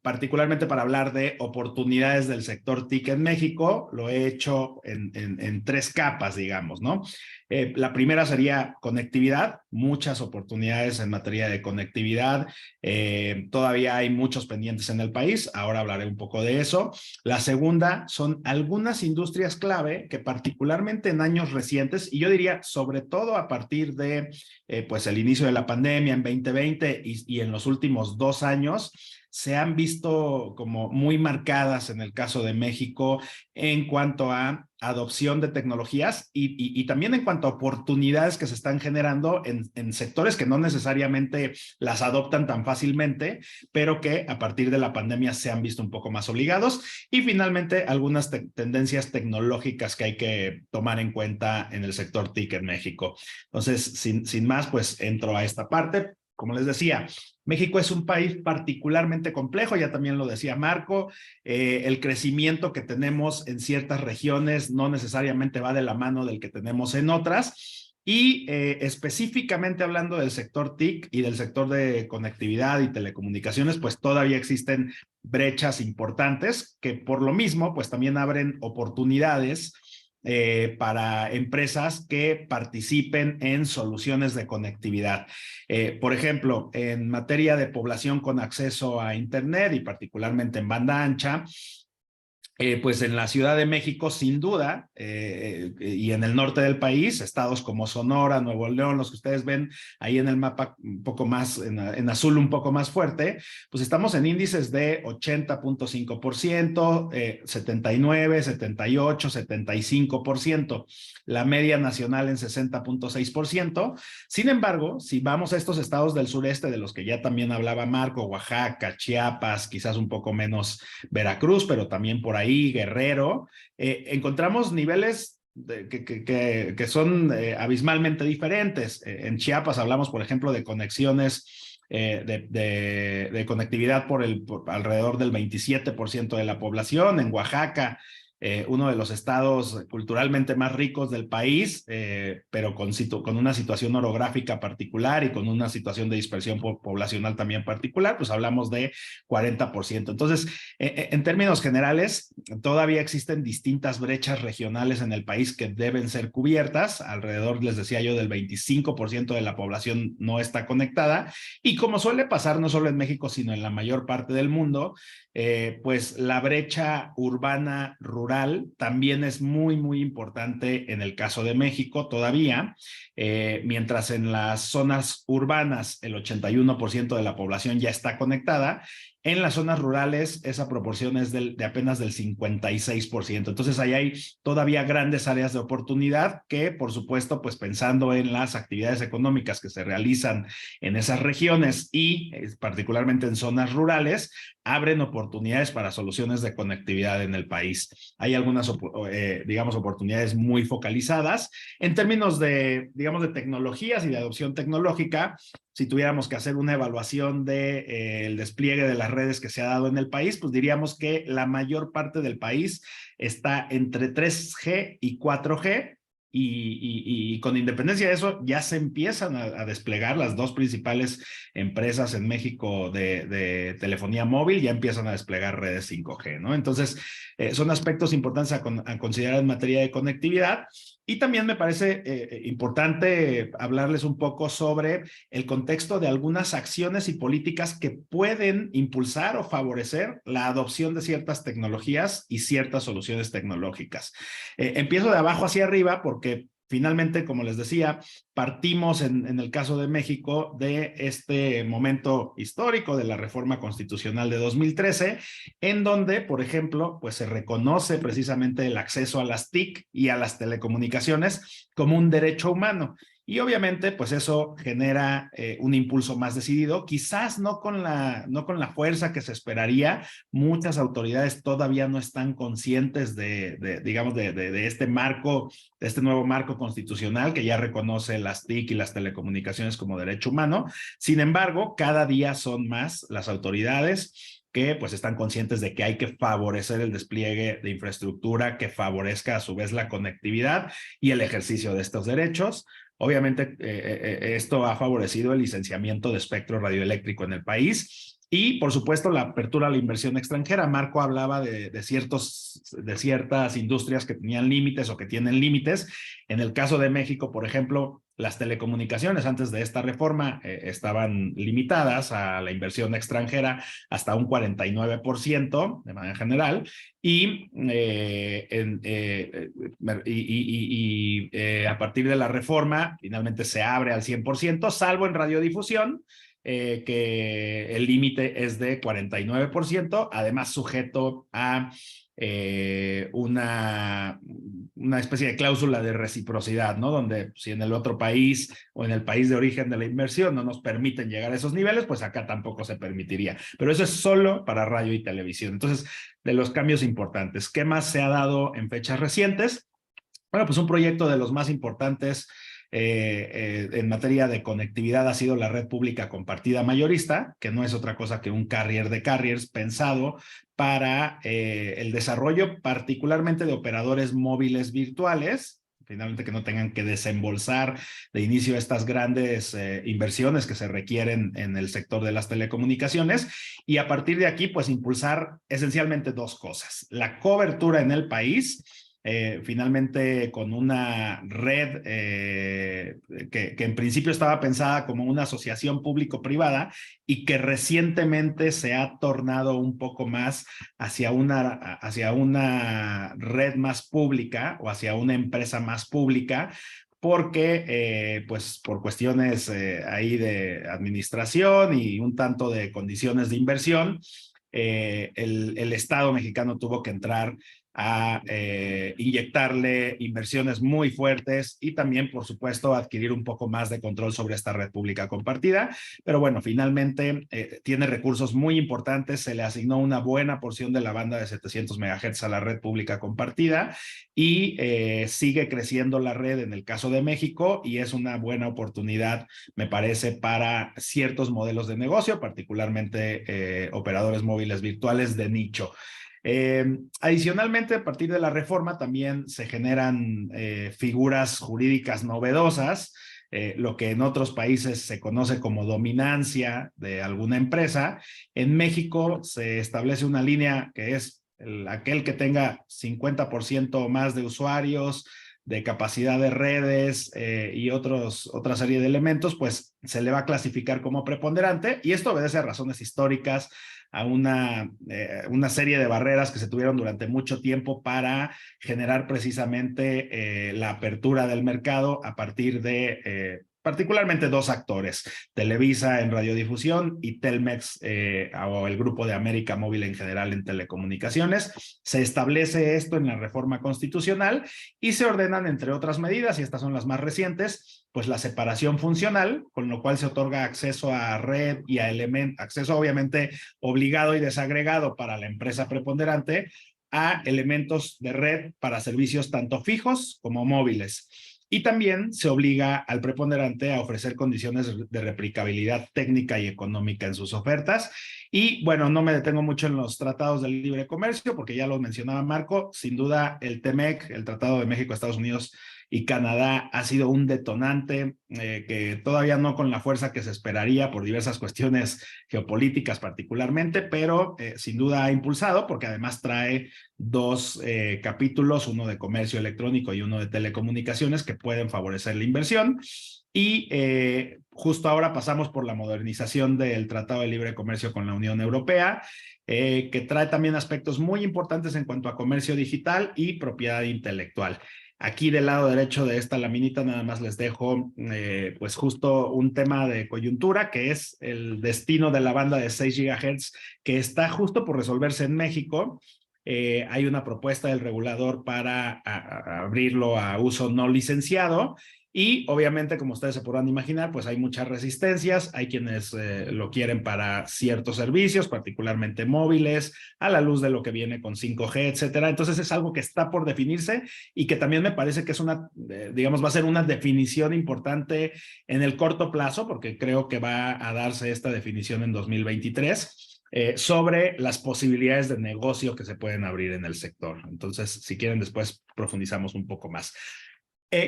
Particularmente para hablar de oportunidades del sector TIC en México. Lo he hecho en 3 capas, digamos, ¿no? La primera sería conectividad, muchas oportunidades en materia de conectividad. Todavía hay muchos pendientes en el país, ahora hablaré un poco de eso. La segunda son algunas industrias clave que particularmente en años recientes, y yo diría sobre todo a partir de pues el inicio de la pandemia en 2020 y en los últimos 2 años, se han visto como muy marcadas en el caso de México en cuanto a adopción de tecnologías y también en cuanto a oportunidades que se están generando en sectores que no necesariamente las adoptan tan fácilmente, pero que a partir de la pandemia se han visto un poco más obligados. Y finalmente, algunas tendencias tecnológicas que hay que tomar en cuenta en el sector TIC en México. Entonces, sin más, pues entro a esta parte. Como les decía, México es un país particularmente complejo, ya también lo decía Marco, el crecimiento que tenemos en ciertas regiones no necesariamente va de la mano del que tenemos en otras, y específicamente hablando del sector TIC y del sector de conectividad y telecomunicaciones, pues todavía existen brechas importantes que por lo mismo, pues también abren oportunidades para empresas que participen en soluciones de conectividad. Por ejemplo, en materia de población con acceso a Internet y particularmente en banda ancha, pues en la Ciudad de México, sin duda, y en el norte del país, estados como Sonora, Nuevo León, los que ustedes ven ahí en el mapa un poco más, en azul un poco más fuerte, pues estamos en índices de 80.5%, 79, 78, 75%, la media nacional en 60.6%. Sin embargo, si vamos a estos estados del sureste, de los que ya también hablaba Marco, Oaxaca, Chiapas, quizás un poco menos Veracruz, pero también por ahí Guerrero, encontramos niveles que son abismalmente diferentes. En Chiapas hablamos, por ejemplo, de conexiones de conectividad por alrededor del 27% de la población. En Oaxaca, uno de los estados culturalmente más ricos del país, pero con una situación orográfica particular y con una situación de dispersión poblacional también particular, pues hablamos de 40%. Entonces, en términos generales, todavía existen distintas brechas regionales en el país que deben ser cubiertas. Alrededor, les decía yo, del 25% de la población no está conectada. Y como suele pasar no solo en México, sino en la mayor parte del mundo, pues la brecha urbana rural también es muy, muy importante en el caso de México todavía, mientras en las zonas urbanas el 81% de la población ya está conectada. En las zonas rurales esa proporción es de apenas del 56%. Entonces ahí hay todavía grandes áreas de oportunidad que, por supuesto, pues pensando en las actividades económicas que se realizan en esas regiones y particularmente en zonas rurales, abren oportunidades para soluciones de conectividad en el país. Hay algunas, digamos, oportunidades muy focalizadas. En términos de, digamos, de tecnologías y de adopción tecnológica, si tuviéramos que hacer una evaluación del despliegue de las redes que se ha dado en el país, pues diríamos que la mayor parte del país está entre 3G y 4G, y con independencia de eso ya se empiezan a desplegar las dos principales empresas en México de telefonía móvil, ya empiezan a desplegar redes 5G, ¿no? Entonces, son aspectos importantes a considerar en materia de conectividad. Y también me parece importante hablarles un poco sobre el contexto de algunas acciones y políticas que pueden impulsar o favorecer la adopción de ciertas tecnologías y ciertas soluciones tecnológicas. Empiezo de abajo hacia arriba porque finalmente, como les decía, partimos en el caso de México de este momento histórico de la reforma constitucional de 2013, en donde, por ejemplo, pues se reconoce precisamente el acceso a las TIC y a las telecomunicaciones como un derecho humano. Y obviamente, pues eso genera un impulso más decidido, quizás no con la fuerza que se esperaría. Muchas autoridades todavía no están conscientes digamos, de este marco, de este nuevo marco constitucional que ya reconoce las TIC y las telecomunicaciones como derecho humano. Sin embargo, cada día son más las autoridades que pues están conscientes de que hay que favorecer el despliegue de infraestructura que favorezca a su vez la conectividad y el ejercicio de estos derechos. Obviamente, esto ha favorecido el licenciamiento de espectro radioeléctrico en el país Y, por supuesto, la apertura a la inversión extranjera. Marco hablaba de ciertas industrias que tenían límites o que tienen límites. En el caso de México, por ejemplo, las telecomunicaciones antes de esta reforma estaban limitadas a la inversión extranjera hasta un 49% de manera general. Y a partir de la reforma, finalmente se abre al 100%, salvo en radiodifusión, que el límite es de 49%, además sujeto a una especie de cláusula de reciprocidad, ¿no? Donde si en el otro país o en el país de origen de la inversión no nos permiten llegar a esos niveles, pues acá tampoco se permitiría. Pero eso es solo para radio y televisión. Entonces, de los cambios importantes, ¿qué más se ha dado en fechas recientes? Bueno, pues un proyecto de los más importantes en materia de conectividad ha sido la red pública compartida mayorista, que no es otra cosa que un carrier de carriers pensado para el desarrollo particularmente de operadores móviles virtuales, finalmente que no tengan que desembolsar de inicio estas grandes inversiones que se requieren en el sector de las telecomunicaciones, y a partir de aquí pues impulsar esencialmente dos cosas: la cobertura en el país, finalmente con una red que en principio estaba pensada como una asociación público-privada y que recientemente se ha tornado un poco más hacia una red más pública o hacia una empresa más pública, porque pues por cuestiones ahí de administración y un tanto de condiciones de inversión, el Estado mexicano tuvo que entrar a inyectarle inversiones muy fuertes y también, por supuesto, adquirir un poco más de control sobre esta red pública compartida. Pero bueno, finalmente tiene recursos muy importantes, se le asignó una buena porción de la banda de 700 MHz a la red pública compartida y sigue creciendo la red en el caso de México, y es una buena oportunidad, me parece, para ciertos modelos de negocio, particularmente operadores móviles virtuales de nicho. Adicionalmente, a partir de la reforma también se generan figuras jurídicas novedosas, lo que en otros países se conoce como dominancia de alguna empresa. En México se establece una línea que es aquel que tenga 50% o más de usuarios, de capacidad de redes y otra serie de elementos, pues se le va a clasificar como preponderante, y esto obedece a razones históricas, a una serie de barreras que se tuvieron durante mucho tiempo para generar precisamente la apertura del mercado a partir de particularmente dos actores: Televisa en radiodifusión y Telmex o el Grupo de América Móvil en general en telecomunicaciones. Se establece esto en la reforma constitucional y se ordenan, entre otras medidas, y estas son las más recientes, pues la separación funcional, con lo cual se otorga acceso a red y a acceso obviamente obligado y desagregado para la empresa preponderante a elementos de red para servicios tanto fijos como móviles. Y también se obliga al preponderante a ofrecer condiciones de replicabilidad técnica y económica en sus ofertas. Y bueno, no me detengo mucho en los tratados de libre comercio, porque ya lo mencionaba Marco. Sin duda, el TEMEC, el Tratado de México, Estados Unidos y Canadá, ha sido un detonante que todavía no con la fuerza que se esperaría por diversas cuestiones geopolíticas particularmente, pero sin duda ha impulsado, porque además trae dos capítulos, uno de comercio electrónico y uno de telecomunicaciones, que pueden favorecer la inversión. Y justo ahora pasamos por la modernización del Tratado de Libre Comercio con la Unión Europea, que trae también aspectos muy importantes en cuanto a comercio digital y propiedad intelectual. Aquí del lado derecho de esta laminita nada más les dejo pues justo un tema de coyuntura, que es el destino de la banda de 6 GHz que está justo por resolverse en México. Hay una propuesta del regulador para abrirlo a uso no licenciado. Y obviamente, como ustedes se podrán imaginar, pues hay muchas resistencias. Hay quienes lo quieren para ciertos servicios, particularmente móviles, a la luz de lo que viene con 5G, etcétera. Entonces es algo que está por definirse y que también me parece que es digamos, va a ser una definición importante en el corto plazo, porque creo que va a darse esta definición en 2023. Sobre las posibilidades de negocio que se pueden abrir en el sector. Entonces, si quieren, después profundizamos un poco más.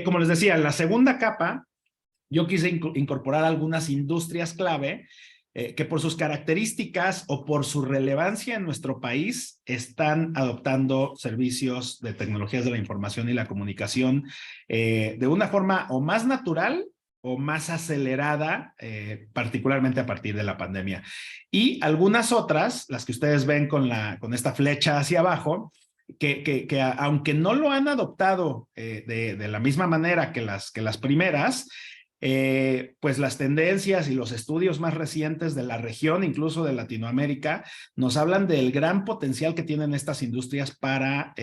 Como les decía, en la segunda capa, yo quise incorporar algunas industrias clave que por sus características o por su relevancia en nuestro país están adoptando servicios de tecnologías de la información y la comunicación de una forma o más natural o más acelerada, particularmente a partir de la pandemia. Y algunas otras, las que ustedes ven con esta flecha hacia abajo, que aunque no lo han adoptado de la misma manera que las primeras, pues las tendencias y los estudios más recientes de la región, incluso de Latinoamérica, nos hablan del gran potencial que tienen estas industrias para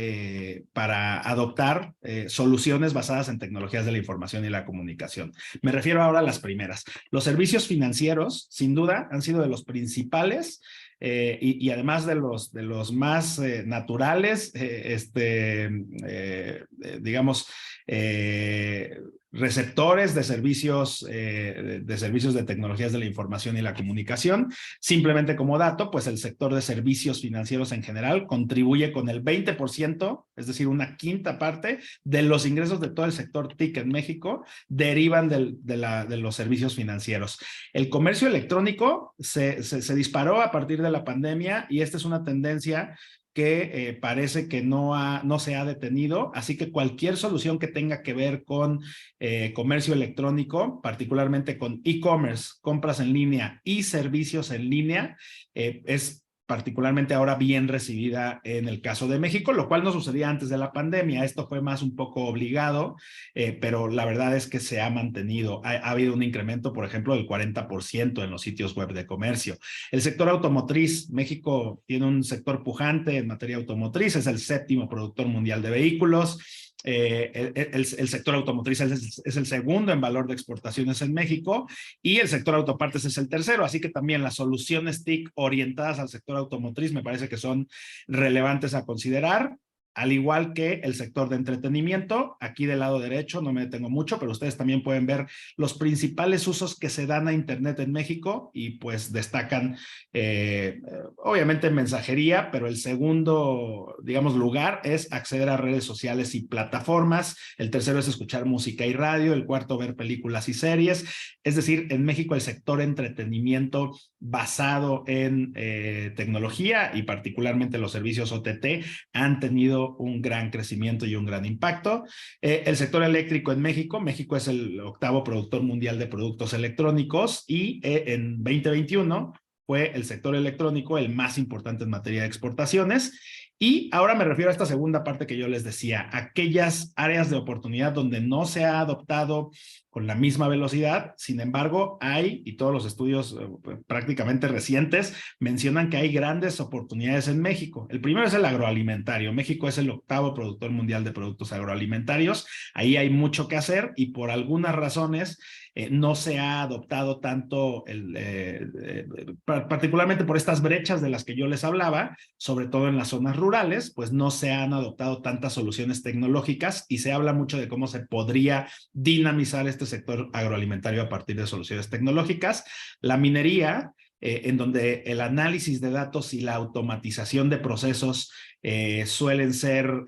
adoptar soluciones basadas en tecnologías de la información y la comunicación. Me refiero ahora a las primeras. Los servicios financieros, sin duda, han sido de los principales y además de los más naturales, digamos, receptores de servicios de tecnologías de la información y la comunicación. Simplemente como dato, pues el sector de servicios financieros en general contribuye con el 20%, es decir, una quinta parte de los ingresos de todo el sector TIC en México derivan de los servicios financieros. El comercio electrónico se disparó a partir de la pandemia y esta es una tendencia que parece que no se ha detenido, así que cualquier solución que tenga que ver con comercio electrónico, particularmente con e-commerce, compras en línea y servicios en línea, es particularmente ahora bien recibida en el caso de México, lo cual no sucedía antes de la pandemia. Esto fue más un poco obligado, pero la verdad es que se ha mantenido. Ha habido un incremento, por ejemplo, del 40% en los sitios web de comercio. El sector automotriz, México tiene un sector pujante en materia automotriz, es el 7º productor mundial de vehículos. El sector automotriz es el segundo en valor de exportaciones en México y el sector autopartes es el tercero, así que también las soluciones TIC orientadas al sector automotriz me parece que son relevantes a considerar, al igual que el sector de entretenimiento. Aquí del lado derecho no me detengo mucho, pero ustedes también pueden ver los principales usos que se dan a Internet en México y pues destacan obviamente mensajería, pero el segundo, digamos, lugar es acceder a redes sociales y plataformas. El tercero es escuchar música y radio. El cuarto, ver películas y series. Es decir, en México el sector entretenimiento basado en tecnología y particularmente los servicios OTT han tenido un gran crecimiento y un gran impacto. El sector eléctrico en México es el 8º productor mundial de productos electrónicos y en 2021 fue el sector electrónico el más importante en materia de exportaciones. Y ahora me refiero a esta segunda parte que yo les decía, aquellas áreas de oportunidad donde no se ha adoptado con la misma velocidad. Sin embargo, y todos los estudios prácticamente recientes mencionan que hay grandes oportunidades en México. El primero es el agroalimentario. México es el 8º productor mundial de productos agroalimentarios. Ahí hay mucho que hacer y por algunas razones no se ha adoptado tanto, particularmente por estas brechas de las que yo les hablaba, sobre todo en las zonas rurales, pues no se han adoptado tantas soluciones tecnológicas y se habla mucho de cómo se podría dinamizar este sector agroalimentario a partir de soluciones tecnológicas. La minería, en donde el análisis de datos y la automatización de procesos suelen ser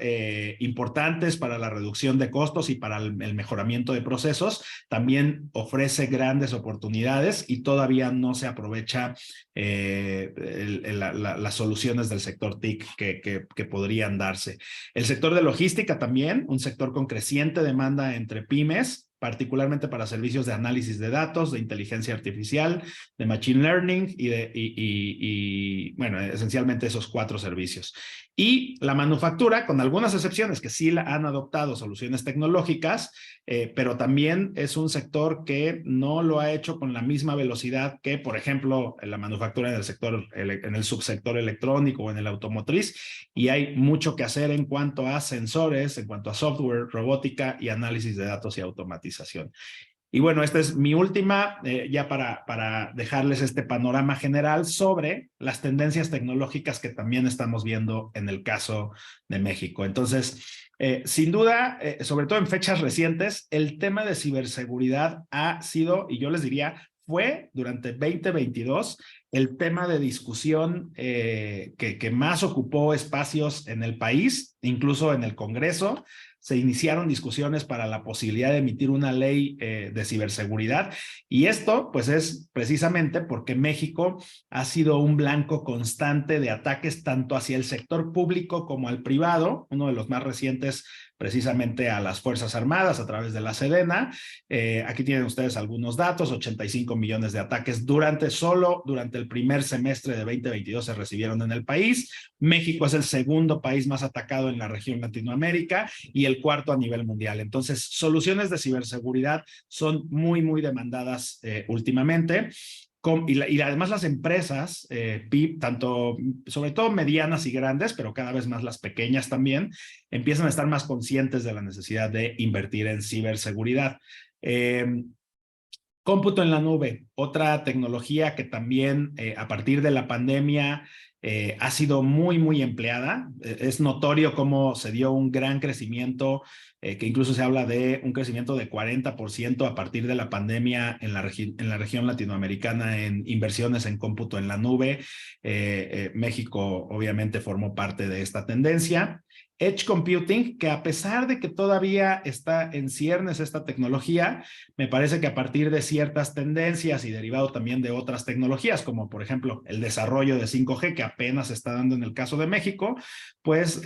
importantes para la reducción de costos y para el mejoramiento de procesos, también ofrece grandes oportunidades y todavía no se aprovecha las soluciones del sector TIC que podrían darse. El sector de logística también, un sector con creciente demanda entre pymes, particularmente para servicios de análisis de datos, de inteligencia artificial, de machine learning y bueno, esencialmente esos 4 servicios. Y la manufactura, con algunas excepciones que sí han adoptado soluciones tecnológicas, pero también es un sector que no lo ha hecho con la misma velocidad que, por ejemplo, la manufactura en el subsector electrónico o en el automotriz, y hay mucho que hacer en cuanto a sensores, en cuanto a software, robótica y análisis de datos y automatización. Y bueno, esta es mi última, ya para dejarles este panorama general sobre las tendencias tecnológicas que también estamos viendo en el caso de México. Entonces, sin duda, sobre todo en fechas recientes, el tema de ciberseguridad ha sido, y yo les diría, fue durante 2022 el tema de discusión que más ocupó espacios en el país, incluso en el Congreso. se iniciaron discusiones para la posibilidad de emitir una ley de ciberseguridad, y esto pues es precisamente porque México ha sido un blanco constante de ataques tanto hacia el sector público como al privado, uno de los más recientes precisamente a las Fuerzas Armadas a través de la Sedena. Aquí tienen ustedes algunos datos: 85 millones de ataques solo durante el primer semestre de 2022 se recibieron en el país. México es el segundo país más atacado en la región Latinoamérica y el cuarto a nivel mundial. Entonces, soluciones de ciberseguridad son muy, muy demandadas últimamente. Y además las empresas, PIB, sobre todo medianas y grandes, pero cada vez más las pequeñas también, empiezan a estar más conscientes de la necesidad de invertir en ciberseguridad. Cómputo en la nube, otra tecnología que también a partir de la pandemia ha sido muy, muy empleada. Es notorio cómo se dio un gran crecimiento, que incluso se habla de un crecimiento de 40% a partir de la pandemia en la región latinoamericana en inversiones en cómputo en la nube. México obviamente formó parte de esta tendencia. Edge Computing, que a pesar de que todavía está en ciernes esta tecnología, me parece que a partir de ciertas tendencias y derivado también de otras tecnologías, como por ejemplo el desarrollo de 5G, que apenas se está dando en el caso de México, pues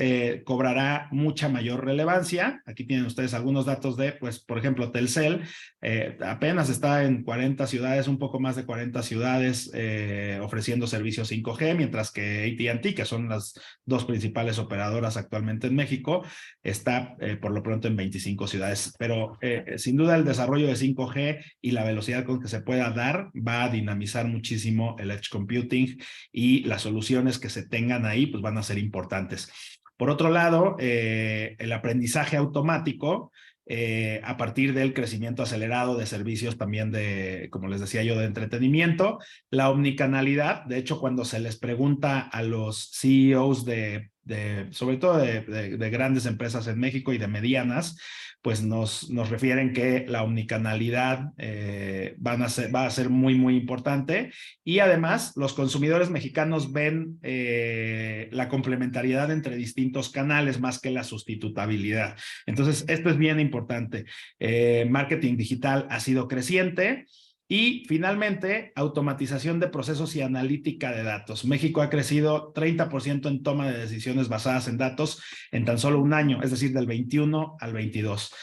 cobrará mucha mayor relevancia. Aquí tienen ustedes algunos datos de, pues por ejemplo, Telcel, apenas está en 40 ciudades, un poco más de 40 ciudades ofreciendo servicios 5G, mientras que AT&T, que son las dos principales operadoras actualmente en México, está por lo pronto en 25 ciudades. Pero sin duda el desarrollo de 5G y la velocidad con que se pueda dar va a dinamizar muchísimo el edge computing, y las soluciones que se tengan ahí pues van a ser importantes. Por otro lado, el aprendizaje automático, a partir del crecimiento acelerado de servicios también de, como les decía yo, de entretenimiento, la omnicanalidad. De hecho, cuando se les pregunta a los CEOs sobre todo de grandes empresas en México y de medianas, pues nos refieren que la omnicanalidad va a ser muy, muy importante. Y además, los consumidores mexicanos ven la complementariedad entre distintos canales más que la sustitutabilidad. Entonces, esto es bien importante. Marketing digital ha sido creciente. Y finalmente, automatización de procesos y analítica de datos. México ha crecido 30% en toma de decisiones basadas en datos en tan solo un año, es decir, del 21 al 22.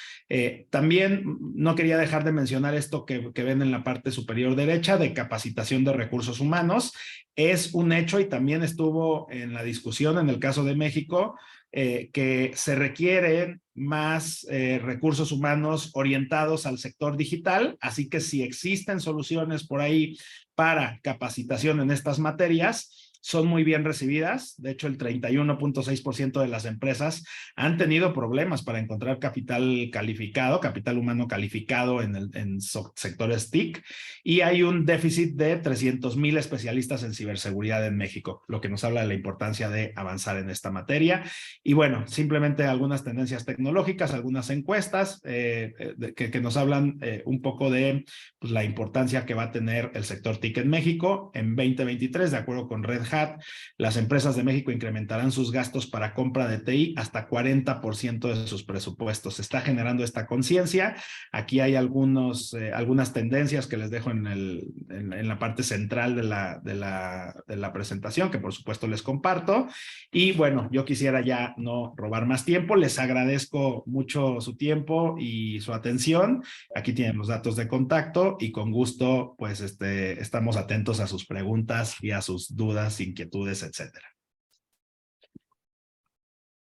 También no quería dejar de mencionar esto que ven en la parte superior derecha de capacitación de recursos humanos. Es un hecho y también estuvo en la discusión en el caso de México, que se requieren más recursos humanos orientados al sector digital, así que si existen soluciones por ahí para capacitación en estas materias, son muy bien recibidas. De hecho, el 31.6% de las empresas han tenido problemas para encontrar capital calificado, capital humano calificado en sectores TIC, y hay un déficit de 300,000 especialistas en ciberseguridad en México, lo que nos habla de la importancia de avanzar en esta materia. Y bueno, simplemente algunas tendencias tecnológicas, algunas encuestas que nos hablan un poco de pues, la importancia que va a tener el sector TIC en México. En 2023, de acuerdo con Red Hat, las empresas de México incrementarán sus gastos para compra de TI hasta 40% de sus presupuestos. Se está generando esta conciencia. Aquí hay algunas tendencias que les dejo en la parte central de la presentación, que por supuesto les comparto. Y bueno, yo quisiera ya no robar más tiempo. Les agradezco mucho su tiempo y su atención. Aquí tienen los datos de contacto y con gusto pues estamos atentos a sus preguntas y a sus dudas, inquietudes, etcétera.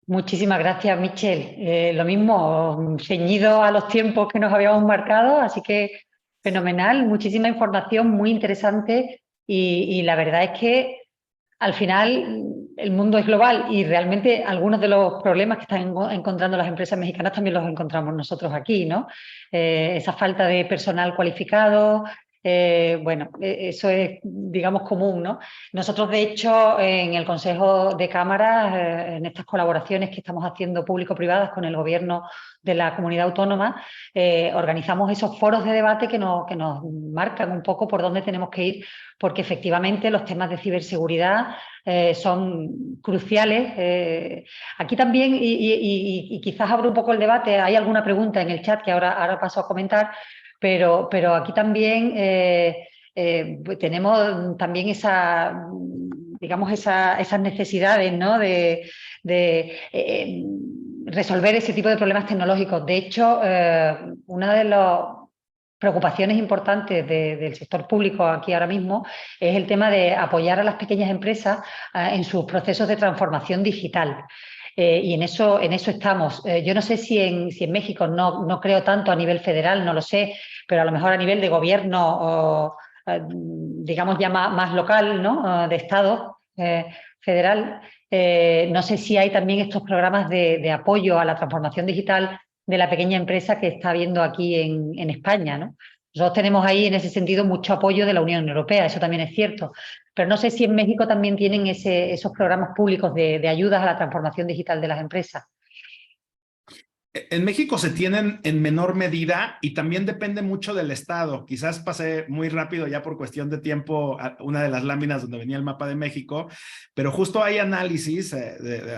Muchísimas gracias, Michel. Lo mismo, ceñido a los tiempos que nos habíamos marcado, así que fenomenal, muchísima información, muy interesante y la verdad es que al final el mundo es global y realmente algunos de los problemas que están encontrando las empresas mexicanas también los encontramos nosotros aquí, ¿no? Esa falta de personal cualificado, Bueno, eso es, digamos, común, ¿no? Nosotros, de hecho, en el Consejo de Cámaras, en estas colaboraciones que estamos haciendo público-privadas con el Gobierno de la Comunidad Autónoma, organizamos esos foros de debate que nos marcan un poco por dónde tenemos que ir, porque efectivamente los temas de ciberseguridad son cruciales. Aquí también, y quizás abro un poco el debate, hay alguna pregunta en el chat que ahora paso a comentar, pero aquí también tenemos también digamos esas necesidades, ¿no? de resolver ese tipo de problemas tecnológicos. De hecho, una de las preocupaciones importantes del sector público aquí ahora mismo es el tema de apoyar a las pequeñas empresas en sus procesos de transformación digital. Y en eso estamos. Yo no sé si en México, no creo tanto a nivel federal, no lo sé, pero a lo mejor a nivel de gobierno, digamos ya más local, ¿no? De Estado federal, no sé si hay también estos programas de apoyo a la transformación digital de la pequeña empresa que está habiendo aquí en España, ¿no? Nosotros tenemos ahí en ese sentido mucho apoyo de la Unión Europea, eso también es cierto, pero no sé si en México también tienen esos programas públicos de ayudas a la transformación digital de las empresas. En México se tienen en menor medida y también depende mucho del estado. Quizás pasé muy rápido ya por cuestión de tiempo una de las láminas donde venía el mapa de México, pero justo hay análisis,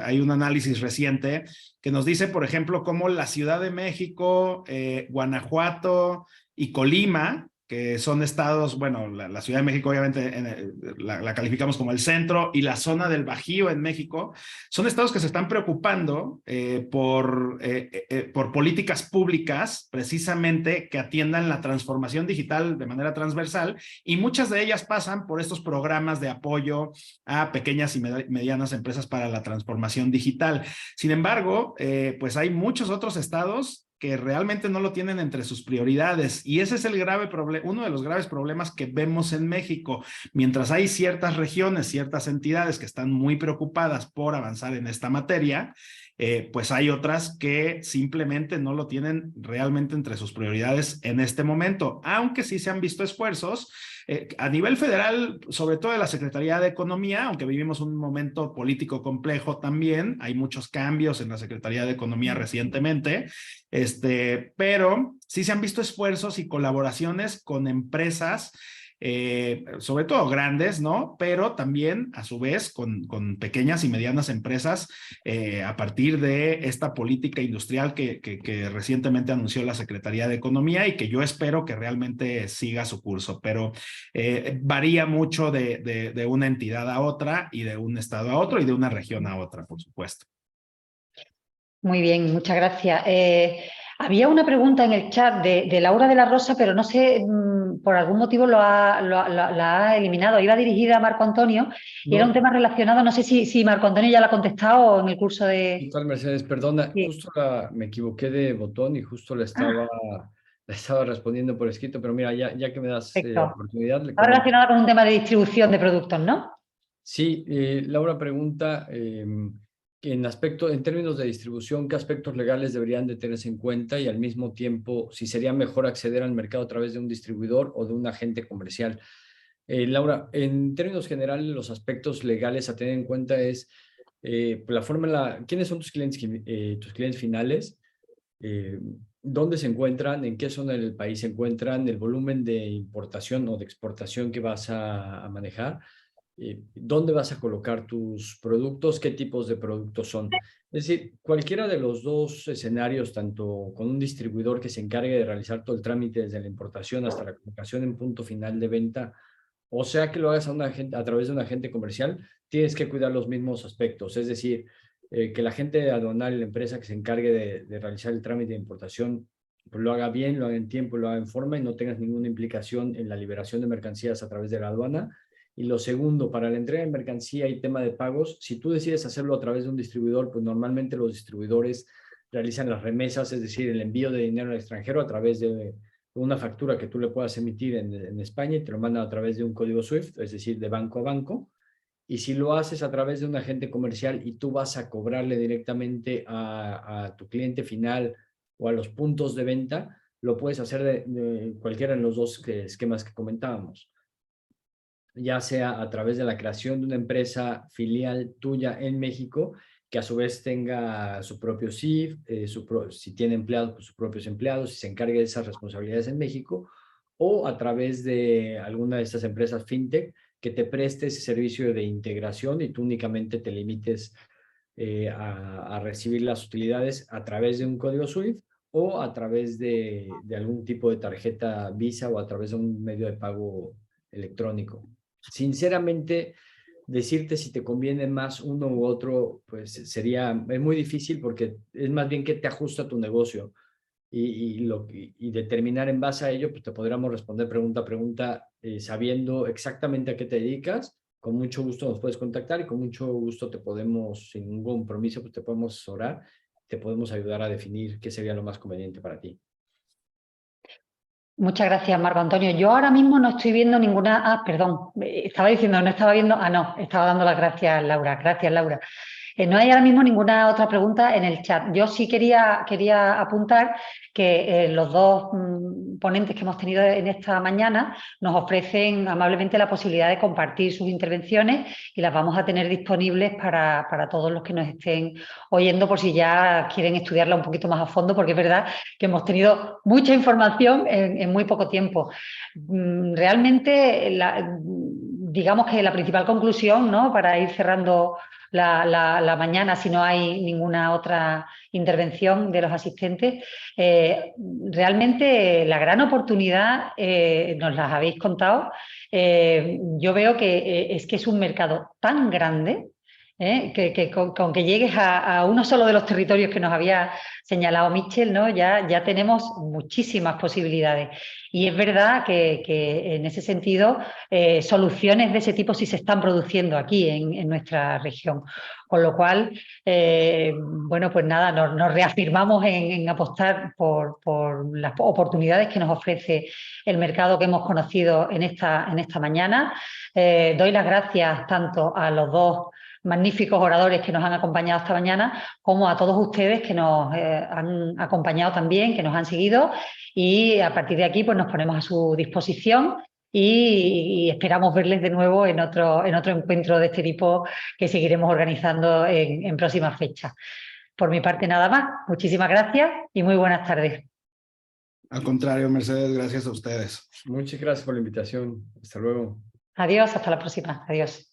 hay un análisis reciente que nos dice, por ejemplo, cómo la Ciudad de México, Guanajuato y Colima, que son estados, bueno, la Ciudad de México obviamente la calificamos como el centro, y la zona del Bajío en México, son estados que se están preocupando por políticas públicas precisamente que atiendan la transformación digital de manera transversal, y muchas de ellas pasan por estos programas de apoyo a pequeñas y medianas empresas para la transformación digital. Sin embargo, pues hay muchos otros estados que realmente no lo tienen entre sus prioridades, y ese es uno de los graves problemas que vemos en México. Mientras hay ciertas regiones, ciertas entidades que están muy preocupadas por avanzar en esta materia, pues hay otras que simplemente no lo tienen realmente entre sus prioridades en este momento, aunque sí se han visto esfuerzos a nivel federal, sobre todo de la Secretaría de Economía, aunque vivimos un momento político complejo también, hay muchos cambios en la Secretaría de Economía recientemente, pero sí se han visto esfuerzos y colaboraciones con empresas, sobre todo grandes, ¿no? Pero también, a su vez, con pequeñas y medianas empresas a partir de esta política industrial que recientemente anunció la Secretaría de Economía y que yo espero que realmente siga su curso, pero varía mucho de una entidad a otra y de un estado a otro y de una región a otra, por supuesto. Muy bien, muchas gracias. Había una pregunta en el chat de Laura de la Rosa, pero no sé, por algún motivo la ha eliminado. Iba dirigida a Marco Antonio y era un tema relacionado, no sé si Marco Antonio ya la ha contestado en el curso de... ¿Qué tal, Mercedes? Perdona, Sí. justo me equivoqué de botón y justo la estaba respondiendo por escrito, pero mira, ya que me das oportunidad, le Está comento. relacionada con un tema de distribución de productos, ¿no? Sí, Laura pregunta que en términos de distribución, ¿qué aspectos legales deberían de tenerse en cuenta? Y al mismo tiempo, si sería mejor acceder al mercado a través de un distribuidor o de un agente comercial. Laura, en términos generales, los aspectos legales a tener en cuenta es la forma ¿quiénes son tus clientes finales? ¿Dónde se encuentran? ¿En qué zona del país se encuentran? ¿El volumen de importación o de exportación que vas a manejar? ¿Dónde vas a colocar tus productos? ¿Qué tipos de productos son? Es decir, cualquiera de los dos escenarios, tanto con un distribuidor que se encargue de realizar todo el trámite desde la importación hasta la colocación en punto final de venta, o sea que lo hagas a través de un agente comercial, tienes que cuidar los mismos aspectos. Es decir, que la gente aduanal y la empresa que se encargue de realizar el trámite de importación pues lo haga bien, lo haga en tiempo, lo haga en forma y no tengas ninguna implicación en la liberación de mercancías a través de la aduana. Y lo segundo, para la entrega de mercancía y tema de pagos, si tú decides hacerlo a través de un distribuidor, pues normalmente los distribuidores realizan las remesas, es decir, el envío de dinero al extranjero a través de una factura que tú le puedas emitir en España y te lo mandan a través de un código SWIFT, es decir, de banco a banco. Y si lo haces a través de un agente comercial y tú vas a cobrarle directamente a tu cliente final o a los puntos de venta, lo puedes hacer de cualquiera de los dos esquemas que comentábamos, ya sea a través de la creación de una empresa filial tuya en México, que a su vez tenga su propio CIF, si tiene empleados, pues sus propios empleados, si se encargue de esas responsabilidades en México, o a través de alguna de estas empresas fintech que te preste ese servicio de integración y tú únicamente te limites a recibir las utilidades a través de un código SWIFT o a través de algún tipo de tarjeta Visa o a través de un medio de pago electrónico. Sinceramente, decirte si te conviene más uno u otro, pues es muy difícil porque es más bien que te ajusta a tu negocio y determinar en base a ello, pues te podríamos responder pregunta a pregunta sabiendo exactamente a qué te dedicas. Con mucho gusto nos puedes contactar y con mucho gusto te podemos, sin ningún compromiso, pues te podemos asesorar, te podemos ayudar a definir qué sería lo más conveniente para ti. Muchas gracias, Marco Antonio. Yo ahora mismo no estoy viendo ninguna... Ah, perdón, estaba diciendo, no estaba viendo... Ah, no, estaba dando las gracias, Laura. Gracias, Laura. No hay ahora mismo ninguna otra pregunta en el chat. Yo sí quería apuntar que los dos ponentes que hemos tenido en esta mañana nos ofrecen amablemente la posibilidad de compartir sus intervenciones y las vamos a tener disponibles para todos los que nos estén oyendo por si ya quieren estudiarla un poquito más a fondo, porque es verdad que hemos tenido mucha información en muy poco tiempo. Realmente, digamos que la principal conclusión, ¿no?, para ir cerrando la mañana, si no hay ninguna otra intervención de los asistentes, realmente la gran oportunidad, nos las habéis contado, yo veo que es un mercado tan grande, que con que llegues a uno solo de los territorios que nos había señalado Michel, ¿no?, ya tenemos muchísimas posibilidades. Y es verdad que en ese sentido soluciones de ese tipo sí se están produciendo aquí en nuestra región. Con lo cual, bueno, pues nada, nos reafirmamos en apostar por las oportunidades que nos ofrece el mercado que hemos conocido en esta mañana. Doy las gracias tanto a los dos magníficos oradores que nos han acompañado esta mañana, como a todos ustedes que nos han acompañado también, que nos han seguido, y a partir de aquí pues nos ponemos a su disposición y esperamos verles de nuevo en otro encuentro de este tipo que seguiremos organizando en próximas fechas. Por mi parte nada más, muchísimas gracias y muy buenas tardes. Al contrario, Mercedes, gracias a ustedes. Muchas gracias por la invitación. Hasta luego. Adiós, hasta la próxima. Adiós.